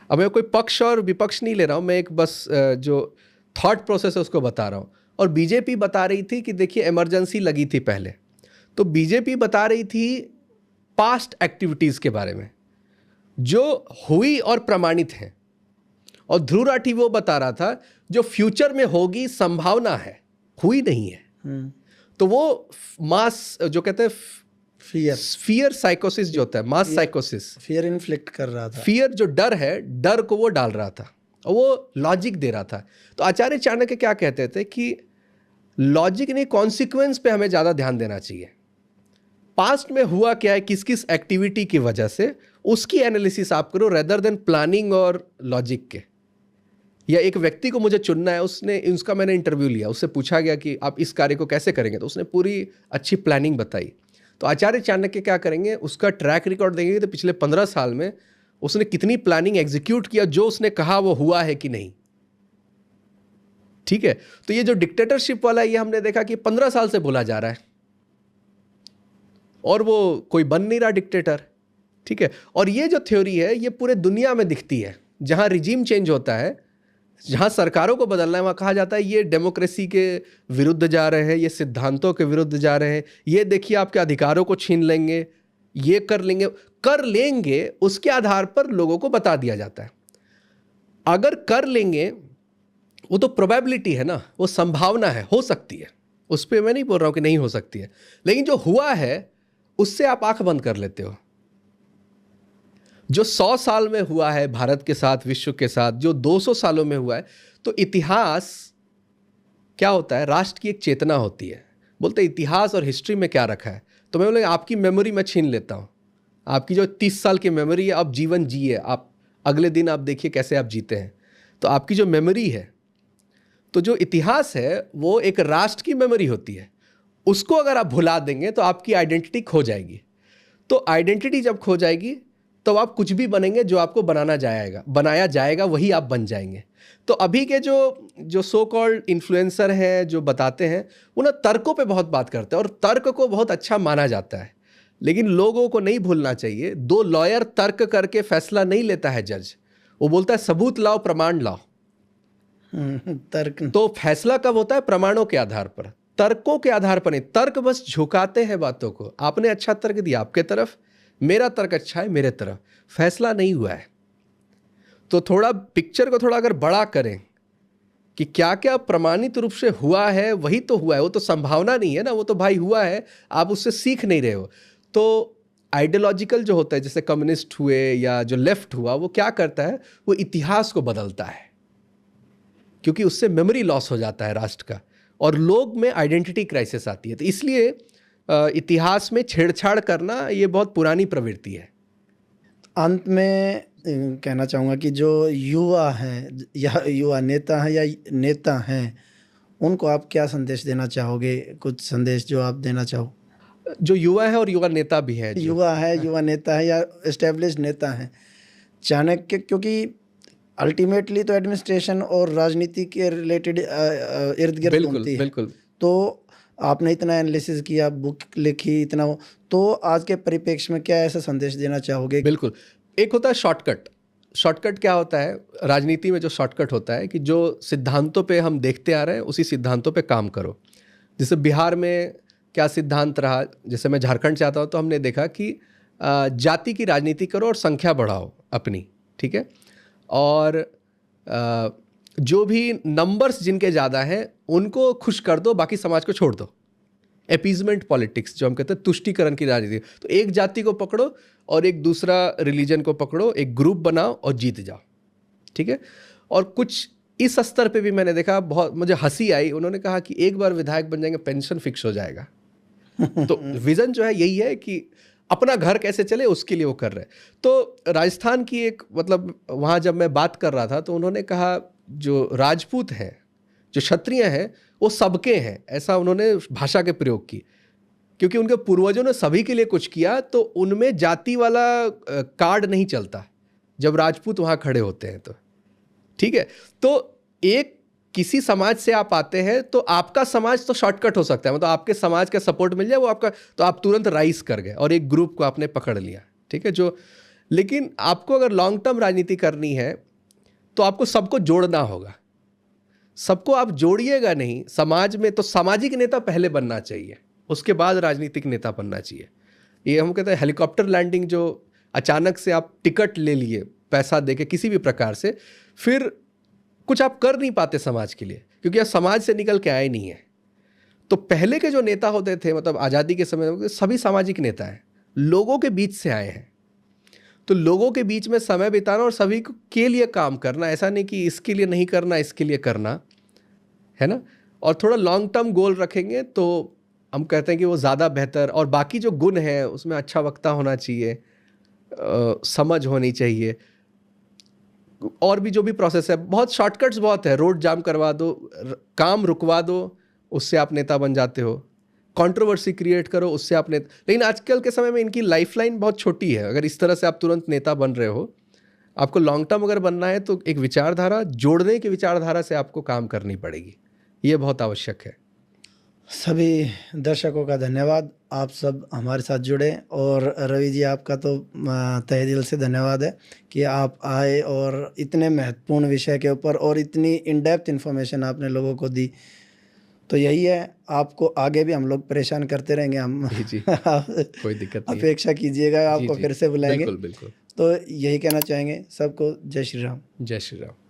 अब मैं कोई पक्ष और विपक्ष नहीं ले रहा हूँ, मैं एक बस जो थॉट प्रोसेस है उसको बता रहा हूँ। और बीजेपी बता रही थी कि देखिए इमरजेंसी लगी थी पहले, तो बीजेपी बता रही थी पास्ट एक्टिविटीज़ के बारे में जो हुई और प्रमाणित हैं, और ध्रुव राठी वो बता रहा था जो फ्यूचर में होगी, संभावना है, हुई नहीं है। तो वो मास, जो कहते हैं फियर साइकोसिस जो होता है, मास साइकोसिस, फियर इन्फ्लिक्ट कर रहा था, फियर जो डर है, डर को वो डाल रहा था और वो लॉजिक दे रहा था। तो आचार्य चाणक्य क्या कहते थे कि लॉजिक नहीं, कॉन्सिक्वेंस पे हमें ज़्यादा ध्यान देना चाहिए। पास्ट में हुआ क्या है, किस किस एक्टिविटी की वजह से, उसकी एनालिसिस आप करो, रेदर देन प्लानिंग और लॉजिक के। या एक व्यक्ति को मुझे चुनना है, उसका मैंने इंटरव्यू लिया, उससे पूछा गया कि आप इस कार्य को कैसे करेंगे, तो उसने पूरी अच्छी प्लानिंग बताई। तो आचार्य चाणक्य क्या करेंगे, उसका ट्रैक रिकॉर्ड देंगे, तो पिछले 15 साल में उसने कितनी प्लानिंग एग्जीक्यूट किया, जो उसने कहा वो हुआ है कि नहीं, ठीक है। तो ये जो डिक्टेटरशिप वाला है, ये हमने देखा कि 15 साल से बोला जा रहा है और वो कोई बन नहीं रहा डिक्टेटर, ठीक है। और ये जो थ्योरी है, ये पूरे दुनिया में दिखती है, जहां रिजीम चेंज होता है, जहां सरकारों को बदलना है, वहां कहा जाता है ये डेमोक्रेसी के विरुद्ध जा रहे हैं, ये सिद्धांतों के विरुद्ध जा रहे हैं, ये देखिए आपके अधिकारों को छीन लेंगे, ये कर लेंगे, उसके आधार पर लोगों को बता दिया जाता है। अगर कर लेंगे, वो तो प्रोबेबिलिटी है ना, वो संभावना है, हो सकती है, उस पर मैं नहीं बोल रहा हूं कि नहीं हो सकती है, लेकिन जो हुआ है उससे आप आंख बंद कर लेते हो। जो 100 साल में हुआ है भारत के साथ, विश्व के साथ, जो 200 सालों में हुआ है, तो इतिहास क्या होता है, राष्ट्र की एक चेतना होती है। बोलते इतिहास और हिस्ट्री में क्या रखा है, तो मैं बोले आपकी मेमोरी मैं छीन लेता हूँ, आपकी जो 30 साल की मेमोरी है, आप जीवन जिए, आप अगले दिन आप देखिए कैसे आप जीते हैं, तो आपकी जो मेमोरी है, तो जो इतिहास है वो एक राष्ट्र की मेमोरी होती है, उसको अगर आप भुला देंगे तो आपकी आइडेंटिटी खो जाएगी। तो आइडेंटिटी जब खो जाएगी तो आप कुछ भी बनेंगे, जो आपको बनाया जाएगा वही आप बन जाएंगे। तो अभी के जो सो कॉल्ड इन्फ्लुएंसर हैं, जो बताते हैं, वो ना तर्कों पे बहुत बात करते हैं और तर्क को बहुत अच्छा माना जाता है, लेकिन लोगों को नहीं भूलना चाहिए, 2 लॉयर तर्क करके फैसला नहीं लेता है जज, वो बोलता है सबूत लाओ, प्रमाण लाओ, तर्क। तो फैसला कब होता है? प्रमाणों के आधार पर, तर्कों के आधार पर नहीं। तर्क बस झुकाते हैं बातों को। आपने अच्छा तर्क दिया आपके तरफ, मेरा तर्क अच्छा है मेरे तरफ, फैसला नहीं हुआ है। तो थोड़ा पिक्चर को थोड़ा अगर बड़ा करें कि क्या क्या प्रमाणित रूप से हुआ है, वही तो हुआ है, वो तो संभावना नहीं है ना, वो तो भाई हुआ है, आप उससे सीख नहीं रहे हो। तो आइडियोलॉजिकल जो होता है, जैसे कम्युनिस्ट हुए या जो लेफ्ट हुआ, वो क्या करता है, वो इतिहास को बदलता है, क्योंकि उससे मेमोरी लॉस हो जाता है राष्ट्र का, और लोग में आइडेंटिटी क्राइसिस आती है। तो इसलिए इतिहास में छेड़छाड़ करना ये बहुत पुरानी प्रवृत्ति है। अंत में कहना चाहूँगा कि जो युवा हैं या युवा नेता हैं या नेता हैं, उनको आप क्या संदेश देना चाहोगे? कुछ संदेश जो आप देना चाहो। जो युवा है और युवा नेता भी है, युवा है, युवा नेता है या एस्टेब्लिश्ड नेता हैं, चाणक्य, क्योंकि अल्टीमेटली तो एडमिनिस्ट्रेशन और राजनीति के रिलेटेड इर्द गिर्द घूमती है। बिल्कुल। तो आपने इतना एनालिसिस किया, बुक लिखी, इतना तो आज के परिप्रेक्ष्य में क्या ऐसा संदेश देना चाहोगे? बिल्कुल। एक होता है शॉर्टकट। शॉर्टकट क्या होता है राजनीति में? जो शॉर्टकट होता है कि जो सिद्धांतों पे हम देखते आ रहे हैं उसी सिद्धांतों पे काम करो। जैसे बिहार में क्या सिद्धांत रहा, जैसे मैं झारखंड से आता हूँ, तो हमने देखा कि जाति की राजनीति करो और संख्या बढ़ाओ अपनी, ठीक है, और जो भी नंबर्स जिनके ज़्यादा हैं उनको खुश कर दो, बाकी समाज को छोड़ दो। एपीजमेंट पॉलिटिक्स जो हम कहते हैं, तुष्टीकरण की राजनीति। तो एक जाति को पकड़ो और एक दूसरा रिलीजन को पकड़ो, एक ग्रुप बनाओ और जीत जाओ, ठीक है। और कुछ इस स्तर पे भी मैंने देखा, बहुत मुझे हंसी आई, उन्होंने कहा कि एक बार विधायक बन जाएंगे पेंशन फिक्स हो जाएगा। तो विजन जो है यही है कि अपना घर कैसे चले उसके लिए वो कर रहे हैं। तो राजस्थान की एक, मतलब वहाँ जब मैं बात कर रहा था तो उन्होंने कहा जो राजपूत हैं, जो क्षत्रिय हैं, वो सबके हैं, ऐसा उन्होंने भाषा के प्रयोग की, क्योंकि उनके पूर्वजों ने सभी के लिए कुछ किया, तो उनमें जाति वाला कार्ड नहीं चलता जब राजपूत वहाँ खड़े होते हैं। तो ठीक है, तो एक किसी समाज से आप आते हैं तो आपका समाज तो शॉर्टकट हो सकता है, मतलब आपके समाज का सपोर्ट मिल जाए वो आपका, तो आप तुरंत राइज कर गए और एक ग्रुप को आपने पकड़ लिया, ठीक है। जो लेकिन आपको अगर लॉन्ग टर्म राजनीति करनी है तो आपको सबको जोड़ना होगा। सबको आप जोड़िएगा नहीं समाज में, तो सामाजिक नेता पहले बनना चाहिए, उसके बाद राजनीतिक नेता बनना चाहिए। ये हम कहते हैं हेलीकॉप्टर लैंडिंग, जो अचानक से आप टिकट ले लिए पैसा देके किसी भी प्रकार से, फिर कुछ आप कर नहीं पाते समाज के लिए, क्योंकि आप समाज से निकल के आए नहीं है। तो पहले के जो नेता होते थे, मतलब आज़ादी के समय में, सभी सामाजिक नेता हैं, लोगों के बीच से आए हैं। तो लोगों के बीच में समय बिताना और सभी के लिए काम करना, ऐसा नहीं कि इसके लिए नहीं करना इसके लिए करना, है ना। और थोड़ा लॉन्ग टर्म गोल रखेंगे तो हम कहते हैं कि वो ज़्यादा बेहतर। और बाकी जो गुण है उसमें अच्छा वक्ता होना चाहिए, समझ होनी चाहिए, और भी जो भी प्रोसेस है, बहुत शॉर्टकट्स बहुत है, रोड जाम करवा दो, काम रुकवा दो, उससे आप नेता बन जाते हो, कंट्रोवर्सी क्रिएट करो, उससे आप नेता। लेकिन आजकल के समय में इनकी लाइफलाइन बहुत छोटी है। अगर इस तरह से आप तुरंत नेता बन रहे हो, आपको लॉन्ग टर्म अगर बनना है तो एक विचारधारा, जोड़ने की विचारधारा से आपको काम करनी पड़ेगी, ये बहुत आवश्यक है। सभी दर्शकों का धन्यवाद, आप सब हमारे साथ जुड़े, और रवि जी आपका तो तहे दिल से धन्यवाद है कि आप आए और इतने महत्वपूर्ण विषय के ऊपर और इतनी इन डेप्थ इन्फॉर्मेशन आपने लोगों को दी। तो यही है, आपको आगे भी हम लोग परेशान करते रहेंगे, हम जी कोई दिक्कत नहीं, अपेक्षा कीजिएगा, आपको फिर से बुलाएंगे। बिल्कुल। तो यही कहना चाहेंगे सबको, जय श्री राम। जय श्री राम।